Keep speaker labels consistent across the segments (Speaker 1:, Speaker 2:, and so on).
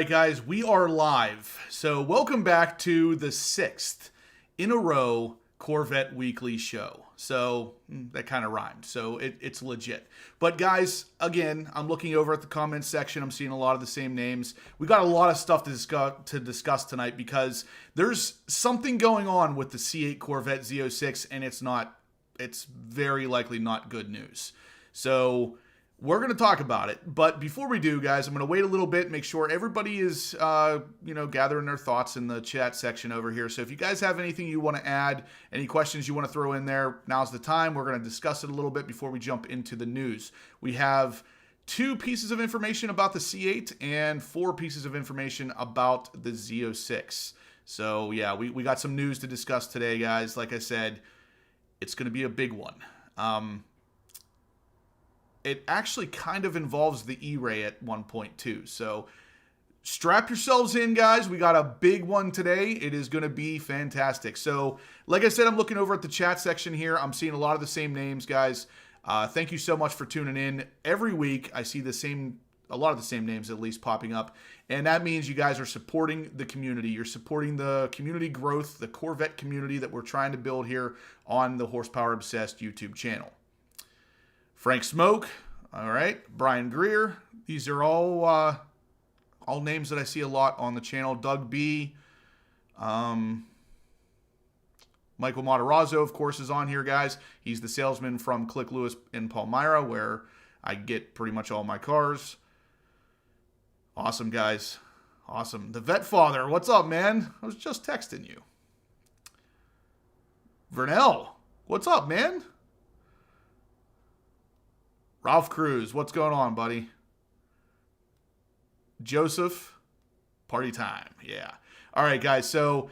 Speaker 1: Hey guys, we are live. So welcome back to the 6th in a row Corvette Weekly show. So that kind of rhymed. So it's legit. But guys, again, I'm looking over at the comments section. I'm seeing a lot of the same names. We got a lot of stuff to discuss tonight because there's something going on with the C8 Corvette Z06, and it's very likely not good news. So we're going to talk about it, but before we do, guys, I'm going to wait a little bit, make sure everybody is, gathering their thoughts in the chat section over here. So if you guys have anything you want to add, any questions you want to throw in there, now's the time. We're going to discuss it a little bit before we jump into the news. We have 2 pieces of information about the C8 and 4 pieces of information about the Z06. So yeah, we got some news to discuss today, guys. Like I said, it's going to be a big one. It actually kind of involves the E-Ray at one point too. So strap yourselves in, guys. We got a big one today. It is going to be fantastic. So like I said, I'm looking over at the chat section here. I'm seeing a lot of the same names, guys. Thank you so much for tuning in. Every week I see a lot of the same names at least popping up. And that means you guys are supporting the community. You're supporting the community growth, the Corvette community that we're trying to build here on the Horsepower Obsessed YouTube channel. Frank Smoke, all right, Brian Greer. These are all names that I see a lot on the channel. Doug B. Michael Matarazzo, of course, is on here, guys. He's the salesman from Click Lewis in Palmyra, where I get pretty much all my cars. Awesome, guys. Awesome. The Vet Father, what's up, man? I was just texting you. Vernell, what's up, man? Ralph Cruz, what's going on, buddy? Joseph, party time. Yeah. All right, guys. So,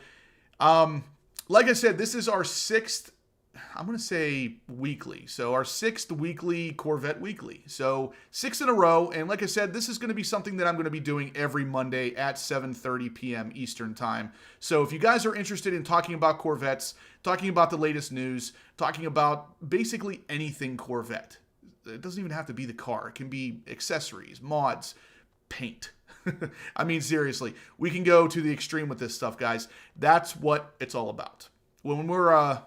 Speaker 1: like I said, this is our 6th, I'm going to say weekly. So our 6th weekly Corvette Weekly. So 6 in a row. And like I said, this is going to be something that I'm going to be doing every Monday at 7:30 p.m. Eastern time. So if you guys are interested in talking about Corvettes, talking about the latest news, talking about basically anything Corvette, it doesn't even have to be the car. It can be accessories, mods, paint. I mean, seriously, we can go to the extreme with this stuff, guys. That's what it's all about. When we're a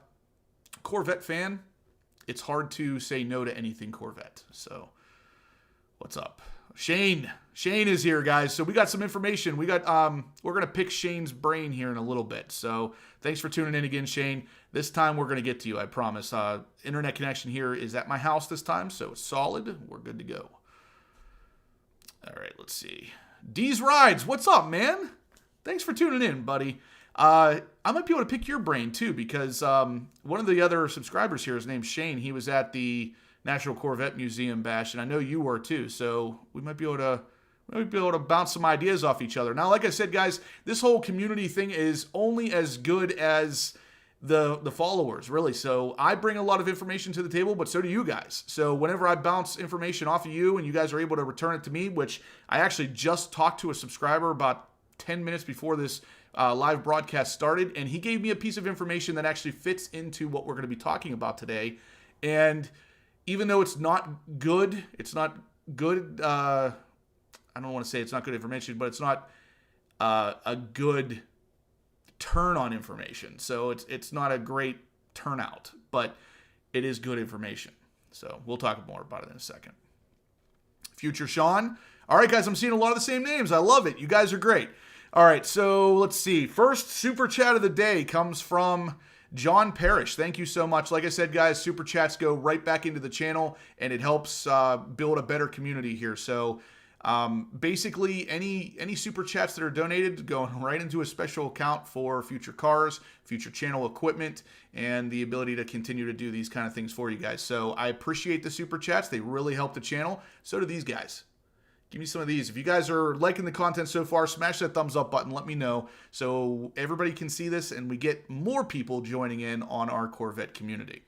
Speaker 1: Corvette fan, it's hard to say no to anything Corvette. So, what's up? Shane is here, guys. So we got some information. We're going to pick Shane's brain here in a little bit. So thanks for tuning in again, Shane. This time we're going to get to you, I promise. Internet connection here is at my house this time, so it's solid. We're good to go. All right, let's see. D's Rides, what's up, man? Thanks for tuning in, buddy. I might be able to pick your brain too, because one of the other subscribers here, his name's Shane. He was at the National Corvette Museum bash, and I know you were too. So we might be able to bounce some ideas off each other. Now, like I said, guys, this whole community thing is only as good as the followers, really. So I bring a lot of information to the table, but so do you guys. So whenever I bounce information off of you and you guys are able to return it to me, which I actually just talked to a subscriber about 10 minutes before this live broadcast started, and he gave me a piece of information that actually fits into what we're going to be talking about today. And even though it's not good, I don't want to say it's not good information, but it's not a good turn on information. So it's not a great turnout, but it is good information. So we'll talk more about it in a second. Future Sean. All right, guys, I'm seeing a lot of the same names. I love it. You guys are great. All right, so let's see. First super chat of the day comes from John Parrish. Thank you so much. Like I said, guys, super chats go right back into the channel, and it helps build a better community here. So basically, any super chats that are donated going right into a special account for future cars, future channel equipment, and the ability to continue to do these kind of things for you guys. So I appreciate the super chats. They really help the channel. So do these guys. Give me some of these. If you guys are liking the content so far, smash that thumbs up button. Let me know so everybody can see this and we get more people joining in on our Corvette community.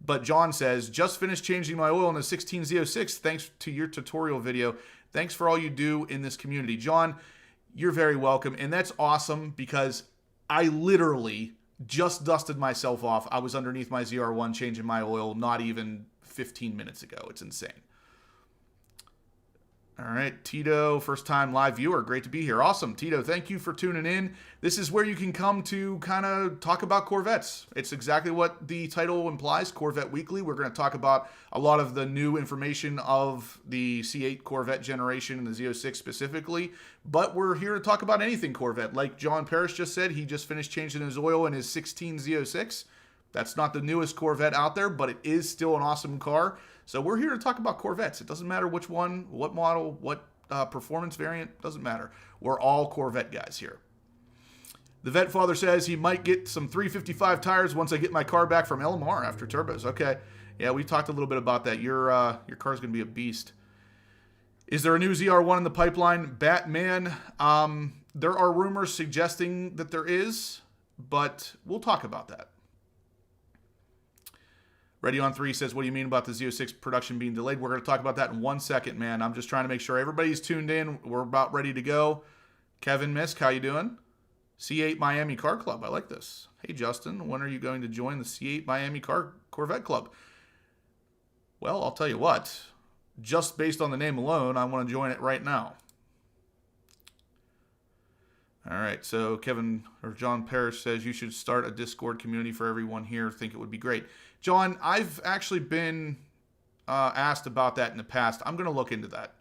Speaker 1: But John says, just finished changing my oil in the 16 Z06 thanks to your tutorial video. Thanks for all you do in this community. John, you're very welcome. And that's awesome because I literally just dusted myself off. I was underneath my ZR1 changing my oil not even 15 minutes ago. It's insane. All right, Tito, first time live viewer. Great to be here. Awesome. Tito, thank you for tuning in. This is where you can come to kind of talk about Corvettes. It's exactly what the title implies, Corvette Weekly. We're going to talk about a lot of the new information of the C8 Corvette generation and the Z06 specifically, but we're here to talk about anything Corvette. Like John Parrish just said, he just finished changing his oil in his 16 Z06. That's not the newest Corvette out there, but it is still an awesome car. So we're here to talk about Corvettes. It doesn't matter which one, what model, what performance variant, doesn't matter. We're all Corvette guys here. The Vet Father says he might get some 355 tires once I get my car back from LMR after turbos. Okay. Yeah, we talked a little bit about that. Your car's going to be a beast. Is there a new ZR1 in the pipeline? Batman, there are rumors suggesting that there is, but we'll talk about that. Ready on 3 says, what do you mean about the Z06 production being delayed? We're going to talk about that in 1 second, man. I'm just trying to make sure everybody's tuned in. We're about ready to go. Kevin Misk, how you doing? C8 Miami Car Club. I like this. Hey, Justin, when are you going to join the C8 Miami Corvette Club? Well, I'll tell you what. Just based on the name alone, I want to join it right now. All right, so John Parrish says you should start a Discord community for everyone here. Think it would be great. John, I've actually been asked about that in the past. I'm going to look into that.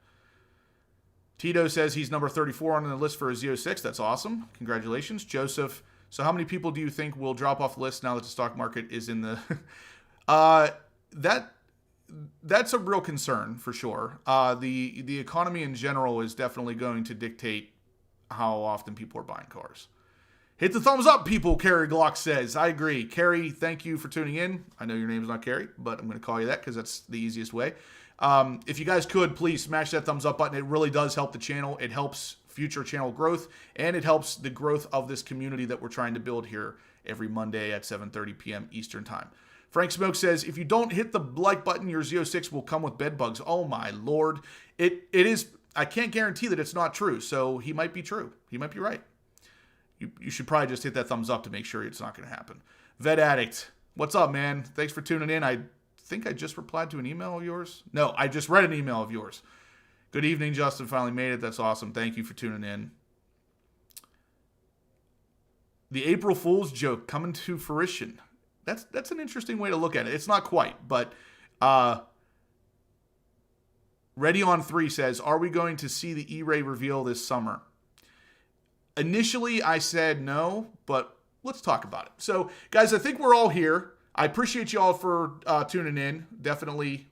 Speaker 1: Tito says he's number 34 on the list for a Z06. That's awesome. Congratulations. Joseph, so how many people do you think will drop off the list now that the stock market is in the... That's a real concern for sure. The economy in general is definitely going to dictate how often people are buying cars. Hit the thumbs up, people, Carrie Glock says. I agree. Carrie, thank you for tuning in. I know your name's not Carrie, but I'm going to call you that because that's the easiest way. If you guys could, please smash that thumbs up button. It really does help the channel. It helps future channel growth, and it helps the growth of this community that we're trying to build here every Monday at 7:30 p.m. Eastern Time. Frank Smoke says, if you don't hit the like button, your Z06 will come with bed bugs. Oh, my Lord. It is... I can't guarantee that it's not true, so he might be true. He might be right. You should probably just hit that thumbs up to make sure it's not going to happen. Vet Addict, what's up, man? Thanks for tuning in. I think I just replied to an email of yours. No, I just read an email of yours. Good evening, Justin. Finally made it. That's awesome. Thank you for tuning in. The April Fool's joke coming to fruition. That's an interesting way to look at it. It's not quite, but... Ready on 3 says, are we going to see the E-Ray reveal this summer? Initially, I said no, but let's talk about it. So, guys, I think we're all here. I appreciate you all for tuning in. Definitely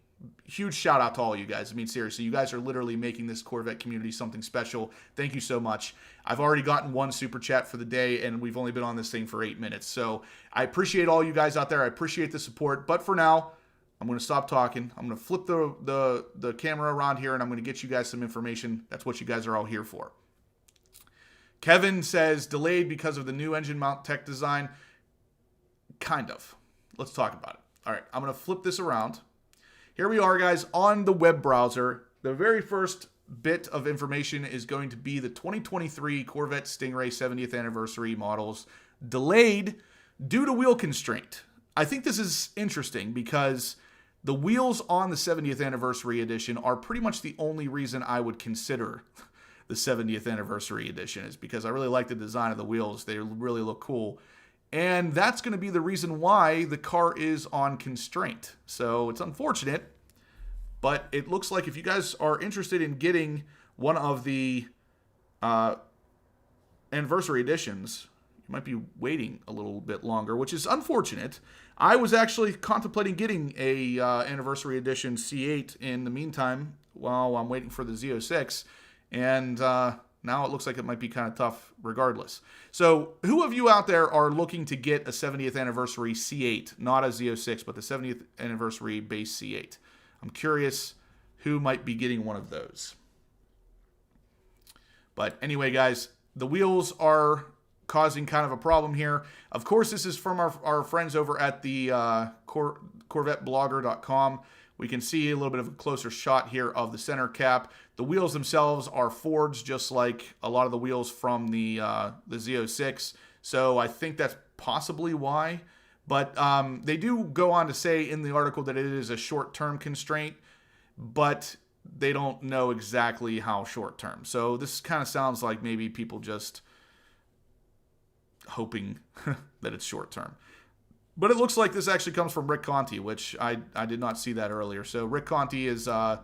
Speaker 1: huge shout out to all you guys. I mean, seriously, you guys are literally making this Corvette community something special. Thank you so much. I've already gotten 1 super chat for the day, and we've only been on this thing for 8 minutes. So I appreciate all you guys out there. I appreciate the support. But for now, I'm going to stop talking. I'm going to flip the camera around here, and I'm going to get you guys some information. That's what you guys are all here for. Kevin says, delayed because of the new engine mount tech design. Kind of. Let's talk about it. All right, I'm going to flip this around. Here we are, guys, on the web browser. The very first bit of information is going to be the 2023 Corvette Stingray 70th anniversary models delayed due to wheel constraint. I think this is interesting because the wheels on the 70th anniversary edition are pretty much the only reason I would consider the 70th anniversary edition, is because I really like the design of the wheels. They really look cool. And that's going to be the reason why the car is on constraint. So it's unfortunate, but it looks like if you guys are interested in getting one of the anniversary editions, you might be waiting a little bit longer, which is unfortunate. I was actually contemplating getting a anniversary edition C8 in the meantime while I'm waiting for the Z06, and now it looks like it might be kind of tough regardless. So who of you out there are looking to get a 70th anniversary C8, not a Z06, but the 70th anniversary base C8? I'm curious who might be getting one of those. But anyway, guys, the wheels are causing kind of a problem here. Of course, this is from our friends over at the CorvetteBlogger.com. We can see a little bit of a closer shot here of the center cap. The wheels themselves are Fords, just like a lot of the wheels from the Z06. So I think that's possibly why. But they do go on to say in the article that it is a short-term constraint. But they don't know exactly how short term. So this kind of sounds like maybe people just hoping that it's short term. But it looks like this actually comes from Rick Conti, which I did not see that earlier. So Rick Conti is kind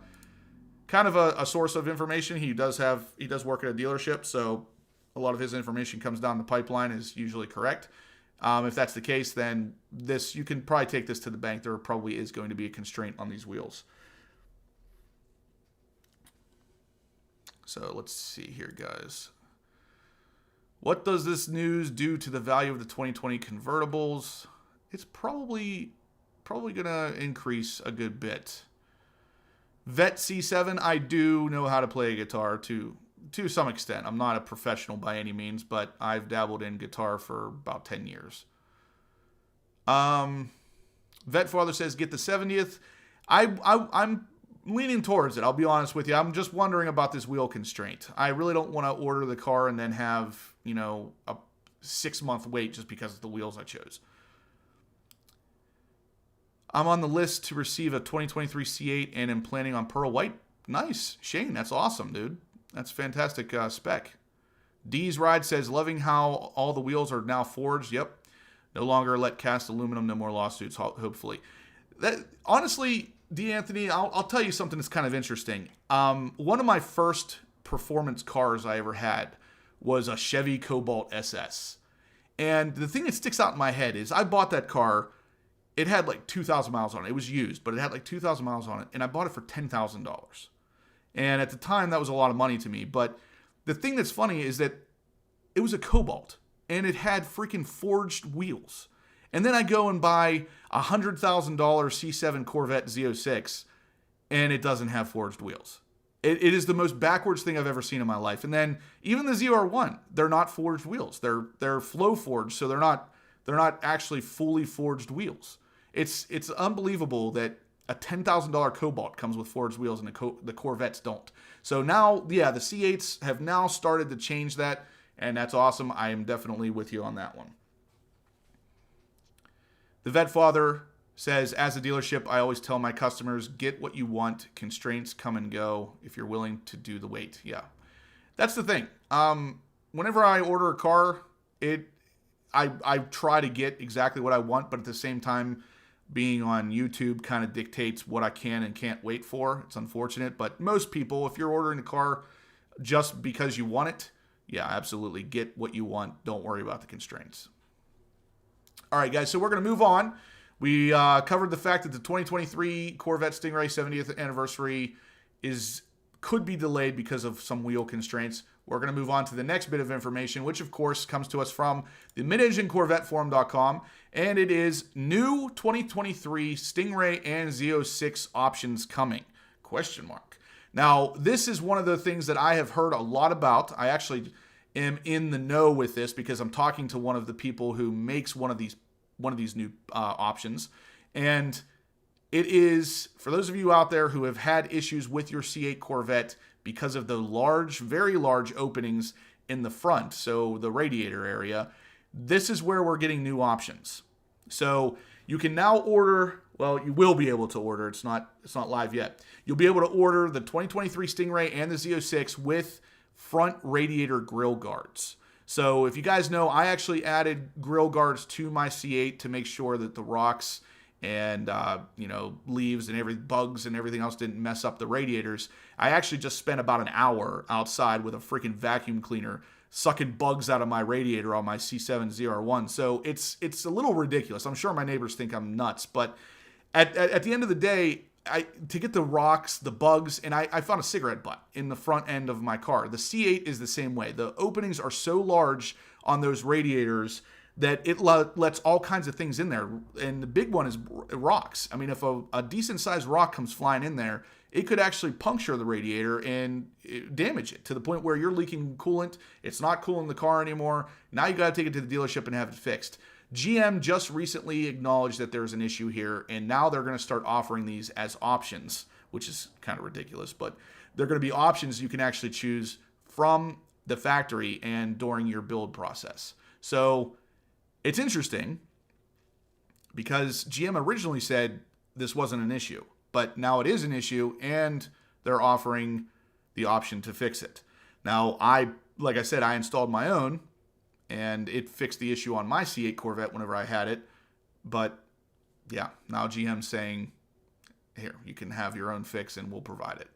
Speaker 1: of a source of information. He does work at a dealership, so a lot of his information comes down the pipeline, is usually correct. If that's the case, then you can probably take this to the bank. There probably is going to be a constraint on these wheels. So let's see here, guys. What does this news do to the value of the 2020 convertibles? It's probably going to increase a good bit. Vet C7, I do know how to play a guitar to some extent. I'm not a professional by any means, but I've dabbled in guitar for about 10 years. Vet Father says, get the 70th. I'm leaning towards it. I'll be honest with you. I'm just wondering about this wheel constraint. I really don't want to order the car and then have, a 6-month wait just because of the wheels I chose. I'm on the list to receive a 2023 C8 and am planning on pearl white. Nice. Shane, that's awesome, dude. That's fantastic spec. D's Ride says, loving how all the wheels are now forged. Yep. No longer let cast aluminum, no more lawsuits, hopefully. Honestly, D. Anthony, I'll tell you something that's kind of interesting. One of my first performance cars I ever had was a Chevy Cobalt SS. And the thing that sticks out in my head is I bought that car. It had like 2,000 miles on it. It was used, but it had like 2,000 miles on it. And I bought it for $10,000. And at the time, that was a lot of money to me. But the thing that's funny is that it was a Cobalt. And it had freaking forged wheels. And then I go and buy a $100,000 C7 Corvette Z06. And it doesn't have forged wheels. It is the most backwards thing I've ever seen in my life. And then even the ZR1, they're not forged wheels. They're flow forged, so they're not actually fully forged wheels. It's unbelievable that a $10,000 Cobalt comes with forged wheels and the Corvettes don't. So now, yeah, the C8s have now started to change that, and that's awesome. I am definitely with you on that one. The Vet Father says, as a dealership, I always tell my customers, get what you want. Constraints come and go if you're willing to do the wait. Yeah, that's the thing. Whenever I order a car, I try to get exactly what I want, but at the same time, being on YouTube kind of dictates what I can and can't wait for. It's unfortunate, but most people, if you're ordering a car just because you want it, yeah, absolutely, get what you want. Don't worry about the constraints. All right, guys, so we're going to move on. We covered the fact that the 2023 Corvette Stingray 70th anniversary could be delayed because of some wheel constraints. We're going to move on to the next bit of information, which, of course, comes to us from the MidEngineCorvetteForum.com, and it is new 2023 Stingray and Z06 options coming, ? Now, this is one of the things that I have heard a lot about. I actually am in the know with this because I'm talking to one of the people who makes one of these new options, and it is, for those of you out there who have had issues with your C8 Corvette because of the very large openings in the front, so the radiator area, this is where we're getting new options. So you can now order, well, you will be able to order, it's not live yet. You'll be able to order the 2023 Stingray and the Z06 with front radiator grill guards. So if you guys know, I actually added grill guards to my C8 to make sure that the rocks and leaves and bugs and everything else didn't mess up the radiators. I actually just spent about an hour outside with a freaking vacuum cleaner sucking bugs out of my radiator on my C7 ZR1. So it's a little ridiculous. I'm sure my neighbors think I'm nuts, but at the end of the day, to get the rocks, the bugs, and I found a cigarette butt in the front end of my car. The C8 is the same way. The openings are so large on those radiators that it lets all kinds of things in there. And the big one is rocks. I mean, if a decent-sized rock comes flying in there, it could actually puncture the radiator and damage it to the point where you're leaking coolant. It's not cooling the car anymore. Now you got to take it to the dealership and have it fixed. GM just recently acknowledged that there's an issue here, and now they're going to start offering these as options, which is kind of ridiculous, but they're going to be options you can actually choose from the factory and during your build process. So it's interesting because GM originally said this wasn't an issue, but now it is an issue, and they're offering the option to fix it. Now, like I said, I installed my own, and it fixed the issue on my C8 Corvette whenever I had it. But yeah, now GM's saying, here, you can have your own fix and we'll provide it.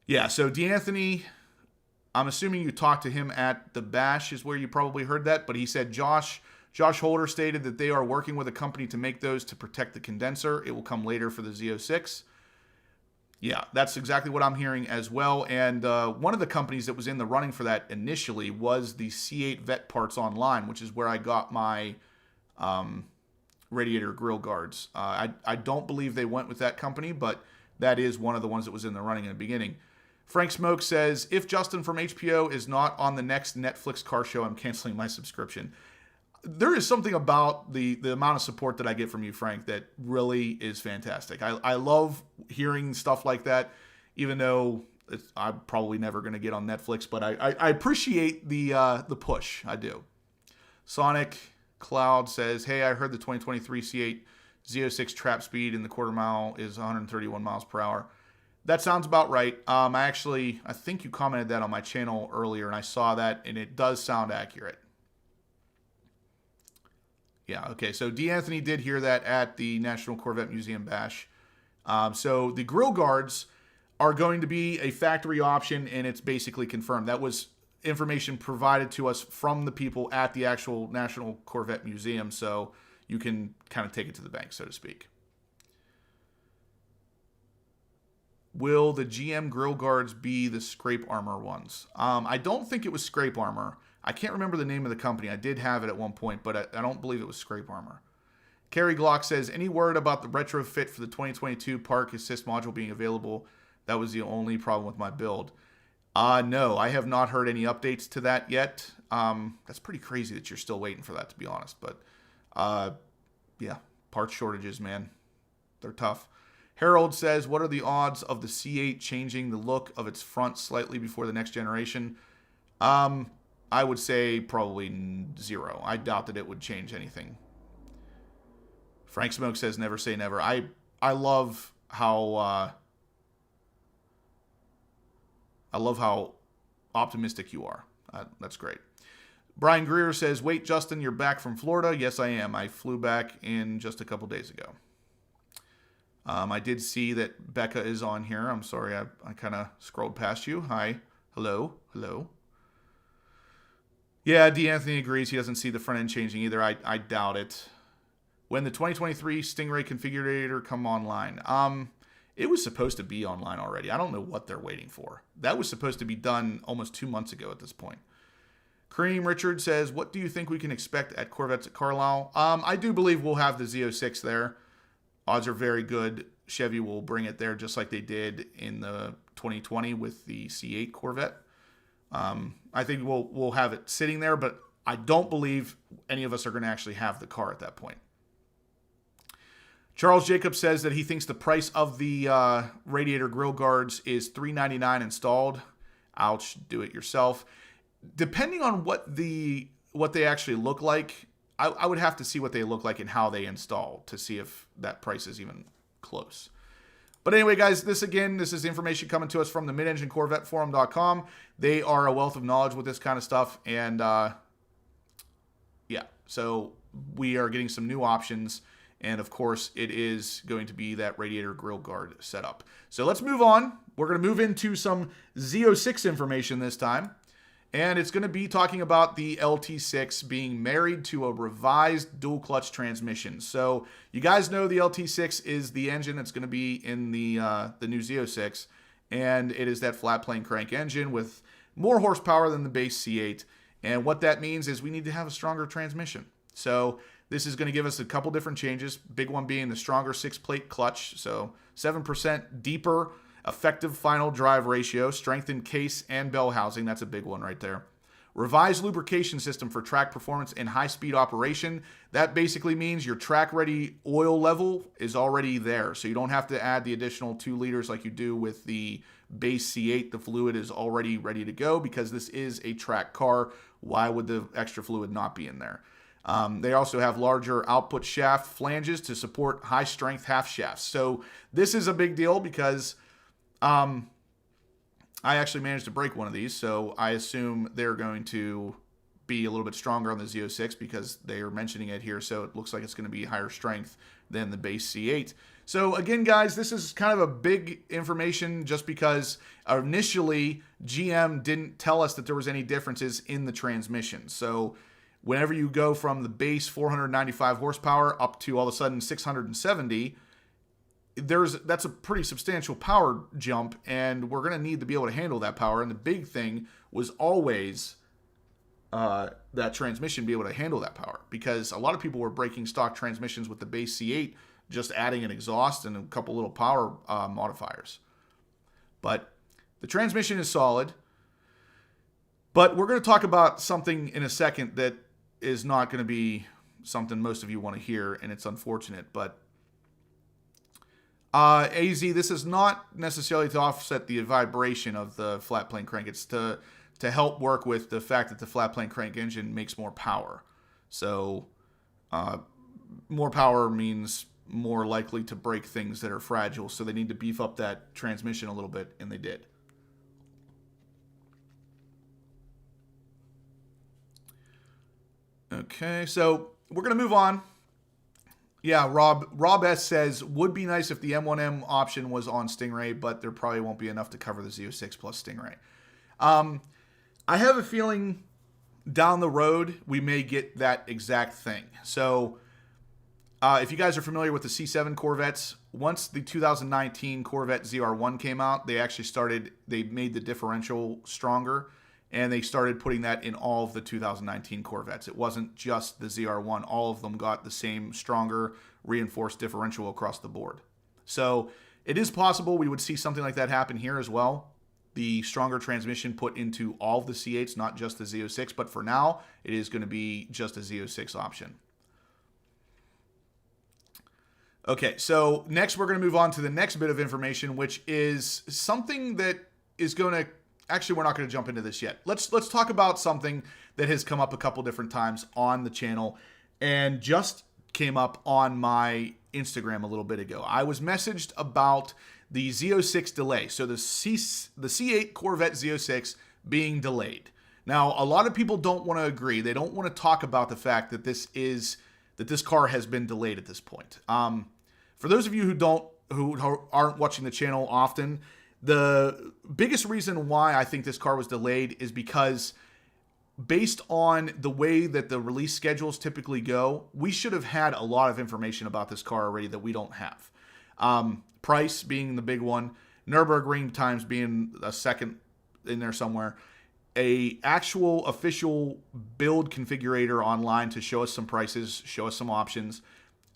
Speaker 1: Yeah, so D'Anthony, I'm assuming you talked to him at the bash is where you probably heard that, but he said Josh Holder stated that they are working with a company to make those to protect the condenser. It will come later for the Z06. Yeah, that's exactly what I'm hearing as well. And one of the companies that was in the running for that initially was the C8 Vet Parts Online, which is where I got my radiator grill guards. I don't believe they went with that company, but that is one of the ones that was in the running in the beginning. Frank Smoke says, if Justin from HPO is not on the next Netflix car show, I'm canceling my subscription. There is something about the amount of support that I get from you, Frank, that really is fantastic. I love hearing stuff like that, even though I'm probably never going to get on Netflix, but I appreciate the push. I do. Sonic Cloud says, hey, I heard the 2023 C8 Z06 trap speed in the quarter mile is 131 miles per hour. That sounds about right. I think you commented that on my channel earlier, and I saw that, and it does sound accurate. Yeah, okay, so D'Anthony did hear that at the National Corvette Museum Bash. So the grill guards are going to be a factory option, and it's basically confirmed. That was information provided to us from the people at the actual National Corvette Museum, so you can kind of take it to the bank, so to speak. Will the GM grill guards be the scrape armor ones? I don't think it was scrape armor. I can't remember the name of the company. I did have it at one point, but I don't believe it was scrape armor. Kerry Glock says, any word about the retrofit for the 2022 park assist module being available? That was the only problem with my build. No, I have not heard any updates to that yet. That's pretty crazy that you're still waiting for that, to be honest. But yeah, parts shortages, man. They're tough. Harold says, what are the odds of the C8 changing the look of its front slightly before the next generation? I would say probably 0. I doubt that it would change anything. Frank Smoke says, never say never. I love how optimistic you are. That's great. Brian Greer says, wait, Justin, you're back from Florida? Yes, I am. I flew back in just a couple days ago. I did see that Becca is on here. I'm sorry, I kind of scrolled past you. Hi. Hello. Hello. Yeah, D'Anthony agrees. He doesn't see the front end changing either. I doubt it. When the 2023 Stingray configurator come online? It was supposed to be online already. I don't know what they're waiting for. That was supposed to be done almost 2 months ago at this point. Kareem Richard says, what do you think we can expect at Corvettes at Carlisle? I do believe we'll have the Z06 there. Odds are very good. Chevy will bring it there just like they did in the 2020 with the C8 Corvette. I think we'll have it sitting there, but I don't believe any of us are going to actually have the car at that point. Charles Jacobs says that he thinks the price of the radiator grill guards is $399 installed. Ouch, do it yourself. Depending on what they actually look like, I would have to see what they look like and how they install to see if that price is even close. But anyway, guys, this is information coming to us from the MidEngineCorvetteForum.com. They are a wealth of knowledge with this kind of stuff. And yeah, so we are getting some new options. And of course, it is going to be that radiator grill guard setup. So let's move on. We're going to move into some Z06 information this time. And it's going to be talking about the LT6 being married to a revised dual clutch transmission. So you guys know the LT6 is the engine that's going to be in the new Z06. And it is that flat plane crank engine with more horsepower than the base C8. And what that means is we need to have a stronger transmission. So this is going to give us a couple different changes. Big one being the stronger 6-plate clutch. So 7% deeper effective final drive ratio, strengthened case and bell housing. That's a big one right there. Revised lubrication system for track performance and high-speed operation. That basically means your track-ready oil level is already there. So you don't have to add the additional 2 liters like you do with the base C8. The fluid is already ready to go because this is a track car. Why would the extra fluid not be in there? They also have larger output shaft flanges to support high-strength half shafts. So this is a big deal because I actually managed to break one of these, so I assume they're going to be a little bit stronger on the Z06 because they are mentioning it here, so it looks like it's going to be higher strength than the base C8. So again, guys, this is kind of a big information just because initially GM didn't tell us that there was any differences in the transmission. So whenever you go from the base 495 horsepower up to all of a sudden 670, that's a pretty substantial power jump, and we're going to need to be able to handle that power. And the big thing was always that transmission be able to handle that power, because a lot of people were breaking stock transmissions with the base C8, just adding an exhaust and a couple little power modifiers. But the transmission is solid. But we're going to talk about something in a second that is not going to be something most of you want to hear, and it's unfortunate. But AZ, this is not necessarily to offset the vibration of the flat plane crank. It's to help work with the fact that the flat plane crank engine makes more power. So more power means more likely to break things that are fragile. So they need to beef up that transmission a little bit, and they did. Okay, so we're going to move on. Yeah, Rob S says, would be nice if the M1M option was on Stingray, but there probably won't be enough to cover the Z06 plus Stingray. I have a feeling down the road we may get that exact thing. So if you guys are familiar with the C7 Corvettes, once the 2019 Corvette ZR1 came out, they made the differential stronger, and they started putting that in all of the 2019 Corvettes. It wasn't just the ZR1. All of them got the same stronger reinforced differential across the board. So it is possible we would see something like that happen here as well. The stronger transmission put into all of the C8s, not just the Z06, but for now, it is going to be just a Z06 option. Okay, so next we're going to move on to the next bit of information, which is something that is going to... Actually, we're not going to jump into this yet. Let's talk about something that has come up a couple different times on the channel and just came up on my Instagram a little bit ago. I was messaged about the Z06 delay. So the C8 Corvette Z06 being delayed. Now, a lot of people don't want to agree. They don't want to talk about the fact that this car has been delayed at this point. For those of you who aren't watching the channel often, the biggest reason why I think this car was delayed is because based on the way that the release schedules typically go, we should have had a lot of information about this car already that we don't have. Price being the big one, Nürburgring times being a second in there somewhere, a actual official build configurator online to show us some prices, show us some options,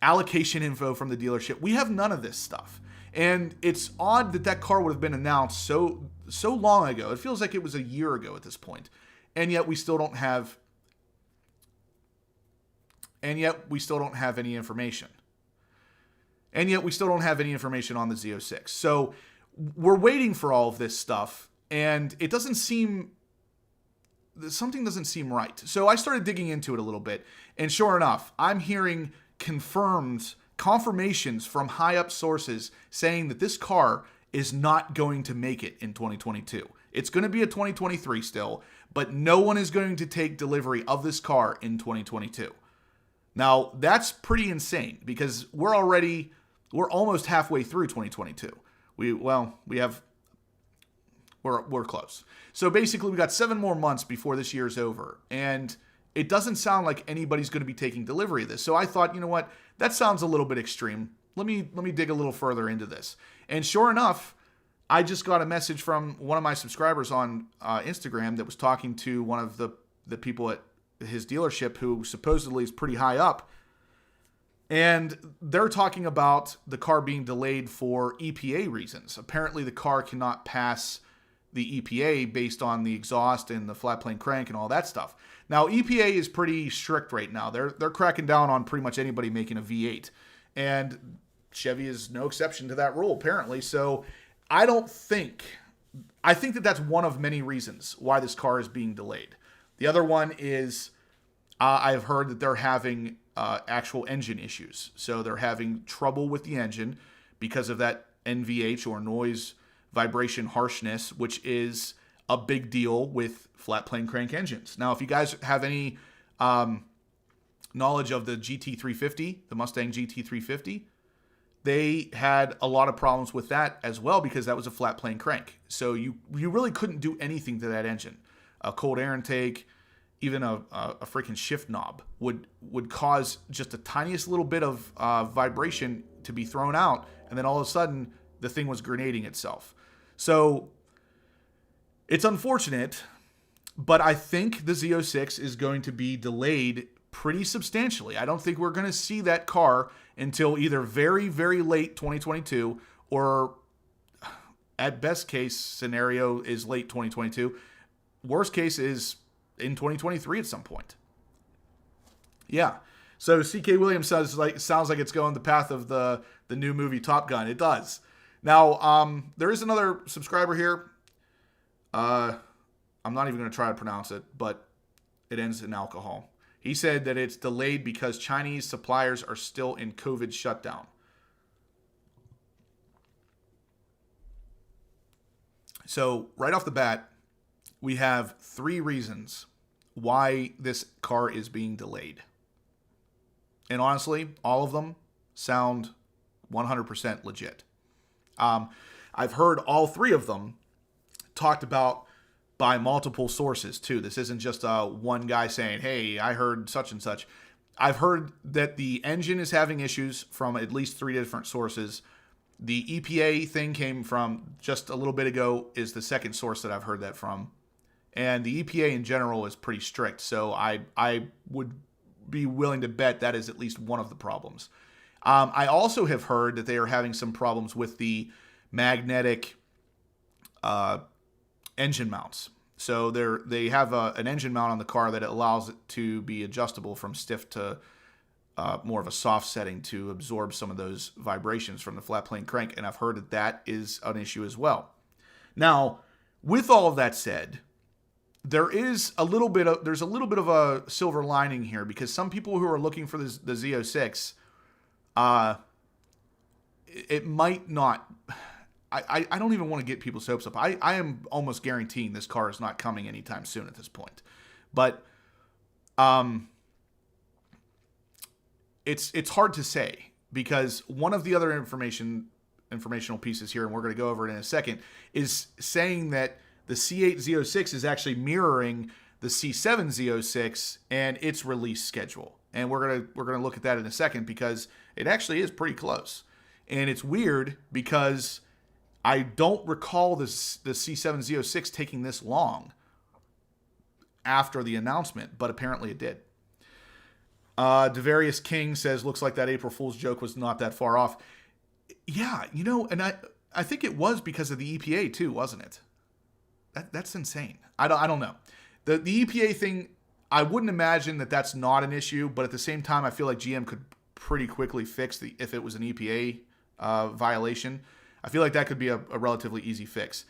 Speaker 1: allocation info from the dealership. We have none of this stuff. And it's odd that car would have been announced so long ago. It feels like it was a year ago at this point. And yet we still don't have any information. And yet we still don't have any information on the Z06. So we're waiting for all of this stuff, and it doesn't seem... something doesn't seem right. So I started digging into it a little bit, and sure enough, I'm hearing confirmations from high-up sources saying that this car is not going to make it in 2022. It's going to be a 2023 still, but no one is going to take delivery of this car in 2022. Now, that's pretty insane because we're almost halfway through 2022. We're close. So basically, we got 7 more months before this year's over, and it doesn't sound like anybody's going to be taking delivery of this. So I thought, you know what? That sounds a little bit extreme. Let me dig a little further into this. And sure enough, I just got a message from one of my subscribers on Instagram that was talking to one of the people at his dealership who supposedly is pretty high up. And they're talking about the car being delayed for EPA reasons. Apparently, the car cannot pass the EPA based on the exhaust and the flat plane crank and all that stuff. Now, EPA is pretty strict right now. They're cracking down on pretty much anybody making a V8. And Chevy is no exception to that rule, apparently. So I think that that's one of many reasons why this car is being delayed. The other one is I've heard that they're having actual engine issues. So they're having trouble with the engine because of that NVH or noise vibration harshness, which is a big deal with flat plane crank engines. Now, if you guys have any knowledge of the GT350, the Mustang GT350, they had a lot of problems with that as well because that was a flat plane crank. So you really couldn't do anything to that engine. A cold air intake, even a freaking shift knob would cause just the tiniest little bit of vibration to be thrown out, and then all of a sudden the thing was grenading itself. So it's unfortunate, but I think the Z06 is going to be delayed pretty substantially. I don't think we're going to see that car until either very, very late 2022 or at best case scenario is late 2022. Worst case is in 2023 at some point. Yeah. So CK Williams sounds like it's going the path of the new movie Top Gun. It does. Now, there is another subscriber here. I'm not even going to try to pronounce it, but it ends in alcohol. He said that it's delayed because Chinese suppliers are still in COVID shutdown. So right off the bat, we have 3 reasons why this car is being delayed. And honestly, all of them sound 100% legit. I've heard all 3 of them talked about by multiple sources too. This isn't just one guy saying, hey, I heard such and such. I've heard that the engine is having issues from at least 3 different sources. The EPA thing came from just a little bit ago is the second source that I've heard that from. And the EPA in general is pretty strict. So I would be willing to bet that is at least one of the problems. I also have heard that they are having some problems with the magnetic engine mounts. So they have an engine mount on the car that allows it to be adjustable from stiff to more of a soft setting to absorb some of those vibrations from the flat plane crank. And I've heard that that is an issue as well. Now, with all of that said, there's a little bit of a silver lining here because some people who are looking for the Z06, it might not. I don't even want to get people's hopes up. I am almost guaranteeing this car is not coming anytime soon at this point. But it's hard to say because one of the other informational pieces here, and we're going to go over it in a second, is saying that the C8 Z06 is actually mirroring the C7 Z06 and its release schedule. And we're gonna look at that in a second because it actually is pretty close. And it's weird because I don't recall the C7 Z06 taking this long after the announcement, but apparently it did. Devarius King says, looks like that April Fool's joke was not that far off. Yeah, and I think it was because of the EPA too, wasn't it? That's insane. I don't know. The EPA thing, I wouldn't imagine that that's not an issue, but at the same time, I feel like GM could pretty quickly fix if it was an EPA violation. I feel like that could be a relatively easy fix.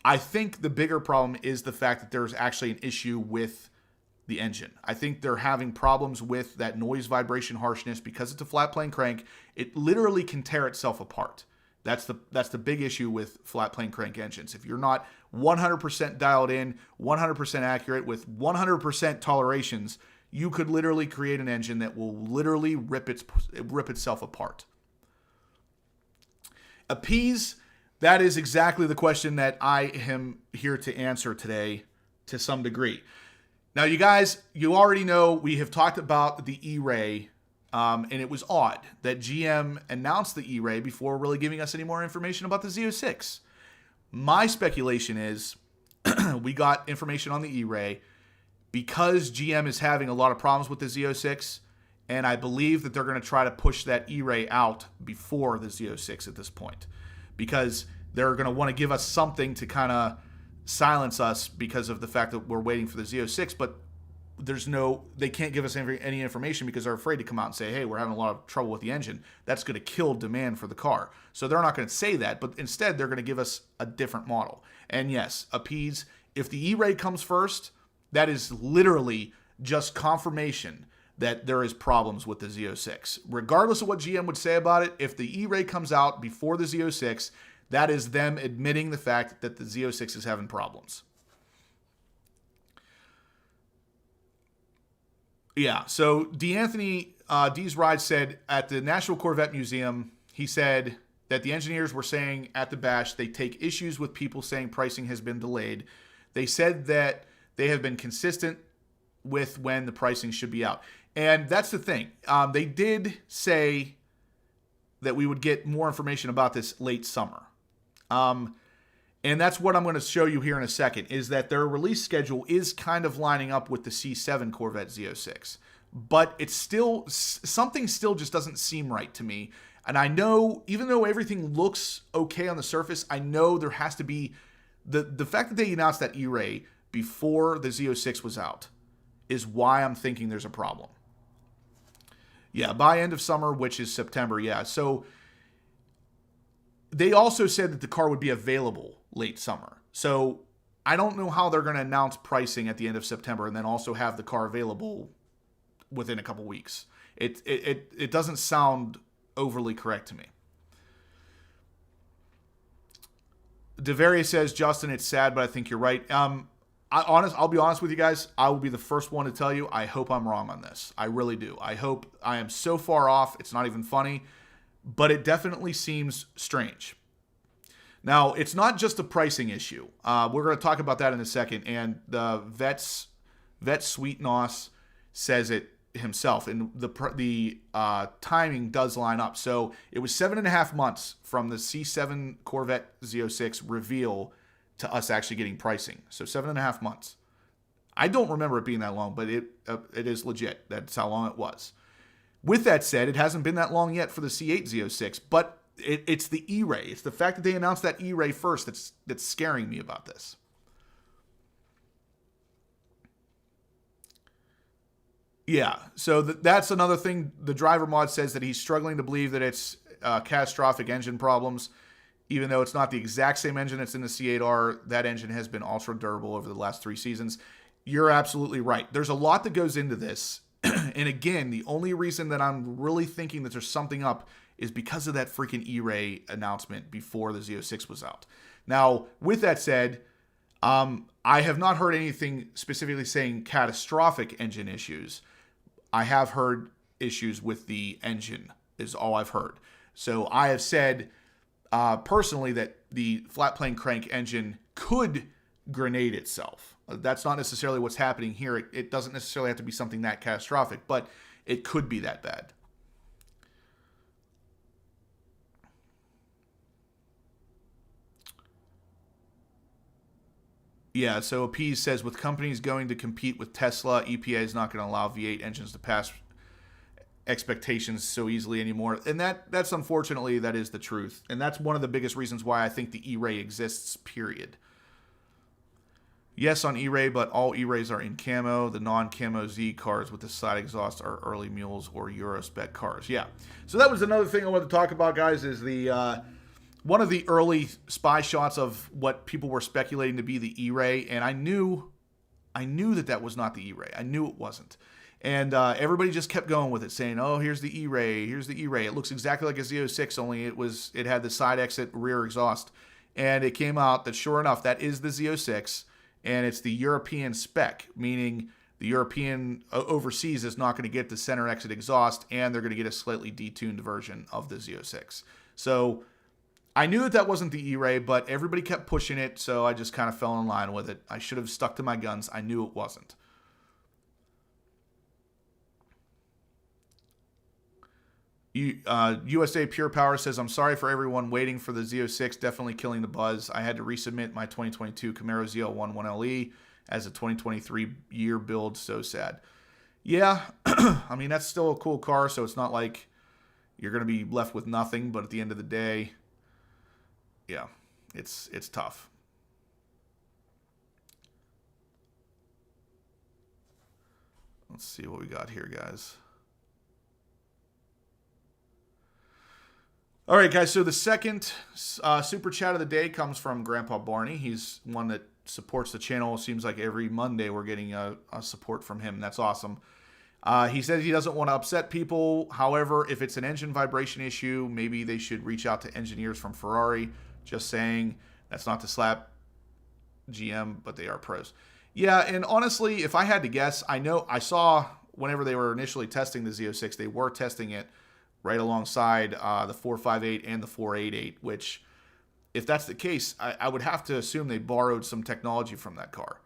Speaker 1: I think the bigger problem is the fact that there's actually an issue with the engine. I think they're having problems with that noise vibration harshness because it's a flat plane crank. It literally can tear itself apart. That's the big issue with flat plane crank engines. If you're not 100% dialed in, 100% accurate with 100% tolerations, you could literally create an engine that will literally rip itself apart. Appease, that is exactly the question that I am here to answer today to some degree. Now, you guys, you already know we have talked about the E-Ray, and it was odd that GM announced the E-Ray before really giving us any more information about the Z06. My speculation is we got information on the E-Ray because GM is having a lot of problems with the Z06, and I believe that they're going to try to push that E-Ray out before the Z06 at this point because they're going to want to give us something to kind of silence us because of the fact that we're waiting for the Z06, but they can't give us any information because they're afraid to come out and say, hey, we're having a lot of trouble with the engine. That's going to kill demand for the car. So they're not going to say that, but instead they're going to give us a different model. And yes, appease, if the E-Ray comes first, that is literally just confirmation that there is problems with the Z06. Regardless of what GM would say about it, if the E-Ray comes out before the Z06, That is them admitting the fact that the Z06 is having problems. Yeah, so D'Anthony, D's Ride said at the National Corvette Museum, he said that the engineers were saying at the bash they take issues with people saying pricing has been delayed. They said that they have been consistent with when the pricing should be out. And that's the thing. They did say that we would get more information about this late summer. And that's what I'm going to show you here in a second, is that their release schedule is kind of lining up with the C7 Corvette Z06. But it's still, something still just doesn't seem right to me. And I know, even though everything looks okay on the surface, I know there has to be, the fact that they announced that E-Ray before the Z06 was out is why I'm thinking there's a problem. Yeah, by end of summer, which is September, yeah. So they also said that the car would be available late summer. So I don't know how they're going to announce pricing at the end of September and then also have the car available within a couple weeks. It doesn't sound overly correct to me. DeVaria says, Justin, it's sad, but I think you're right. I'll be honest with you guys. I will be the first one to tell you, I hope I'm wrong on this. I really do. I hope I am so far off, it's not even funny, but it definitely seems strange. Now, it's not just a pricing issue. We're going to talk about that in a second, and the Vet Sweet Nos says it himself, and the timing does line up. So it was 7.5 months from the C7 Corvette Z06 reveal to us actually getting pricing. So 7.5 months. I don't remember it being that long, but it is legit. That's how long it was. With that said, it hasn't been that long yet for the C8 Z06, but it's the E-Ray. It's the fact that they announced that E-Ray first that's scaring me about this. Yeah, so that's another thing. The driver mod says that he's struggling to believe that it's catastrophic engine problems. Even though it's not the exact same engine that's in the C8R, that engine has been ultra durable over the last 3 seasons. You're absolutely right. There's a lot that goes into this. And again, the only reason that I'm really thinking that there's something up is because of that freaking E-Ray announcement before the Z06 was out. Now, with that said, I have not heard anything specifically saying catastrophic engine issues. I have heard issues with the engine is all I've heard. So I have said personally that the flat plane crank engine could grenade itself. That's not necessarily what's happening here. It doesn't necessarily have to be something that catastrophic, but it could be that bad. Yeah, so Appease says, with companies going to compete with Tesla, EPA is not going to allow V8 engines to pass expectations so easily anymore. And that's unfortunately, that is the truth. And that's one of the biggest reasons why I think the E-Ray exists, period. Yes, on E-Ray, but all E-Rays are in camo. The non-camo Z cars with the side exhaust are early mules or Euro spec cars. Yeah. So that was another thing I wanted to talk about, guys, is the one of the early spy shots of what people were speculating to be the E-Ray. And I knew that was not the E-Ray. I knew it wasn't. And everybody just kept going with it, saying, oh, here's the E-Ray, here's the E-Ray. It looks exactly like a Z06, only it had the side exit rear exhaust. And it came out that, sure enough, that is the Z06, and it's the European spec, meaning the European overseas is not going to get the center exit exhaust, and they're going to get a slightly detuned version of the Z06. So I knew that wasn't the E-Ray, but everybody kept pushing it, so I just kind of fell in line with it. I should have stuck to my guns. I knew it wasn't. USA Pure Power says, I'm sorry for everyone waiting for the Z06, definitely killing the buzz. I had to resubmit my 2022 Camaro ZL1 1LE as a 2023 year build, so sad. Yeah, I mean, that's still a cool car, so it's not like you're going to be left with nothing, but at the end of the day, yeah, it's tough. Let's see what we got here, guys. All right, guys, so the second super chat of the day comes from Grandpa Barney. He's one that supports the channel. It seems like every Monday we're getting a support from him. That's awesome. He says he doesn't want to upset people. However, if it's an engine vibration issue, maybe they should reach out to engineers from Ferrari. Just saying. That's not to slap GM, but they are pros. Yeah, and honestly, if I had to guess, I saw whenever they were initially testing the Z06, they were testing it right alongside the 458 and the 488, which, if that's the case, I would have to assume they borrowed some technology from that car.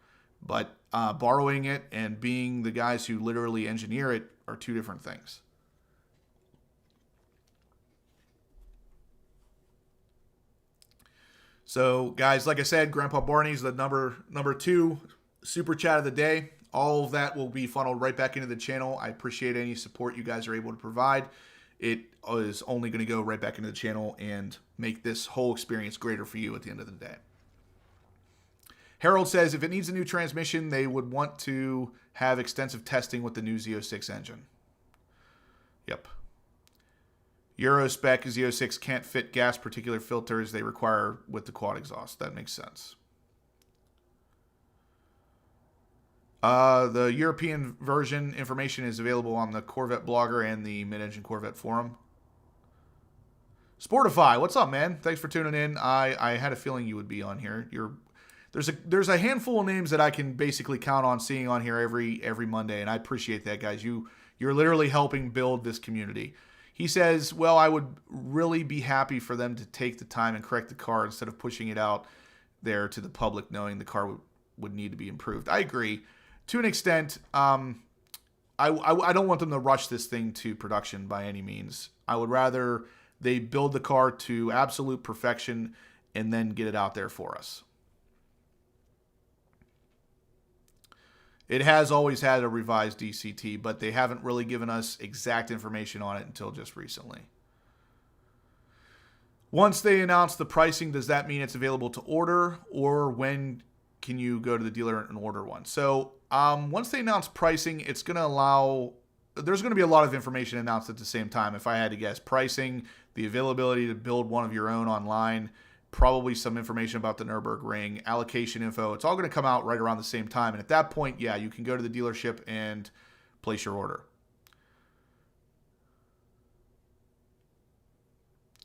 Speaker 1: But borrowing it and being the guys who literally engineer it are two different things. So, guys, like I said, Grandpa Barney's the number 2 super chat of the day. All of that will be funneled right back into the channel. I appreciate any support you guys are able to provide. It is only going to go right back into the channel and make this whole experience greater for you at the end of the day. Harold says, if it needs a new transmission, they would want to have extensive testing with the new Z06 engine. Yep. Euro spec Z06 can't fit gas particulate filters they require with the quad exhaust. That makes sense. The European version information is available on the Corvette blogger and the Mid-Engine Corvette forum. Sportify, what's up, man? Thanks for tuning in. I had a feeling you would be on here. There's a handful of names that I can basically count on seeing on here every Monday, and I appreciate that, guys. You're literally helping build this community. He says, well, I would really be happy for them to take the time and correct the car instead of pushing it out there to the public knowing the car would need to be improved. I agree. To an extent, I don't want them to rush this thing to production by any means. I would rather they build the car to absolute perfection and then get it out there for us. It has always had a revised DCT, but they haven't really given us exact information on it until just recently. Once they announce the pricing, does that mean it's available to order, or when can you go to the dealer and order one? So once they announce pricing, it's going to allow, there's going to be a lot of information announced at the same time. If I had to guess, pricing, the availability to build one of your own online, probably some information about the Nürburgring, allocation info. It's all going to come out right around the same time. And at that point, yeah, you can go to the dealership and place your order.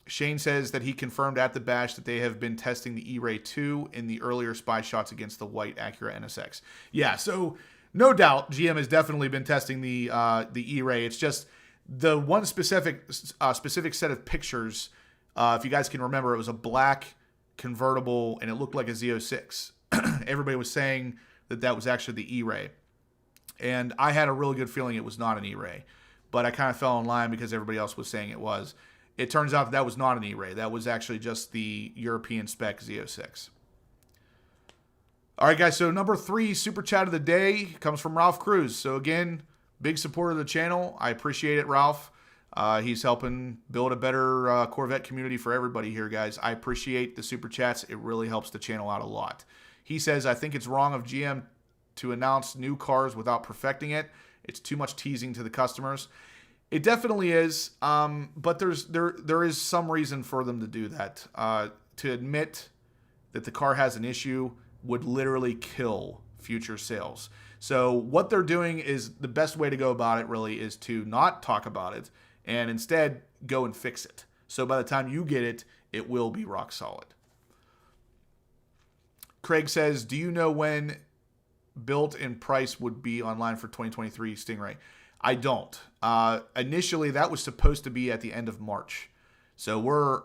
Speaker 1: Shane says that he confirmed at the bash that they have been testing the E-Ray 2 in the earlier spy shots against the white Acura NSX. Yeah, so no doubt GM has definitely been testing the E-Ray. It's just the one specific set of pictures. If you guys can remember, it was a black convertible and it looked like a Z06. Everybody was saying that was actually the E-Ray. And I had a really good feeling it was not an E-Ray. But I kind of fell in line because everybody else was saying it was. It turns out that was not an E-Ray. That was actually just the European spec Z06. All right, guys. So number 3 super chat of the day comes from Ralph Cruz. So again, big supporter of the channel. I appreciate it, Ralph. He's helping build a better Corvette community for everybody here, guys. I appreciate the super chats. It really helps the channel out a lot. He says, I think it's wrong of GM to announce new cars without perfecting it. It's too much teasing to the customers. It definitely is, but there is some reason for them to do that. To admit that the car has an issue would literally kill future sales. So what they're doing is the best way to go about it really is to not talk about it and instead go and fix it. So by the time you get it, it will be rock solid. Craig says, do you know when built and price would be online for 2023 Stingray? I don't. Initially, that was supposed to be at the end of March. So we're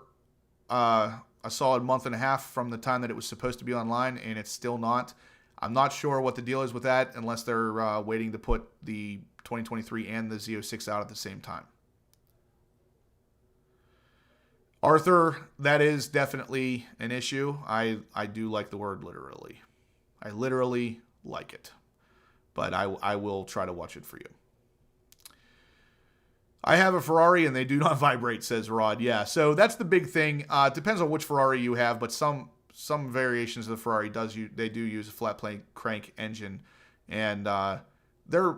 Speaker 1: a solid month and a half from the time that it was supposed to be online, and it's still not. I'm not sure what the deal is with that unless they're waiting to put the 2023 and the Z06 out at the same time. Arthur, that is definitely an issue. I do like the word literally. I literally like it. But I will try to watch it for you. I have a Ferrari and they do not vibrate, says Rod. Yeah, so that's the big thing. It depends on which Ferrari you have, but some variations of the Ferrari they do use a flat plane crank engine, and they're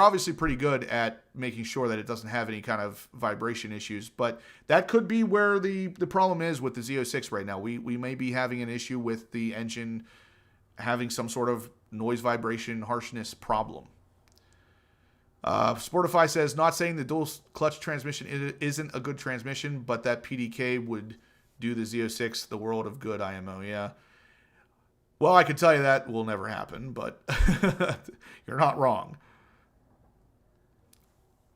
Speaker 1: obviously pretty good at making sure that it doesn't have any kind of vibration issues. But that could be where the problem is with the Z06 right now. We may be having an issue with the engine having some sort of noise, vibration, harshness problem. Sportify says, not saying the dual clutch transmission isn't a good transmission, but that PDK would Do the Z06 the world of good, IMO, yeah. Well, I can tell you that will never happen, but you're not wrong.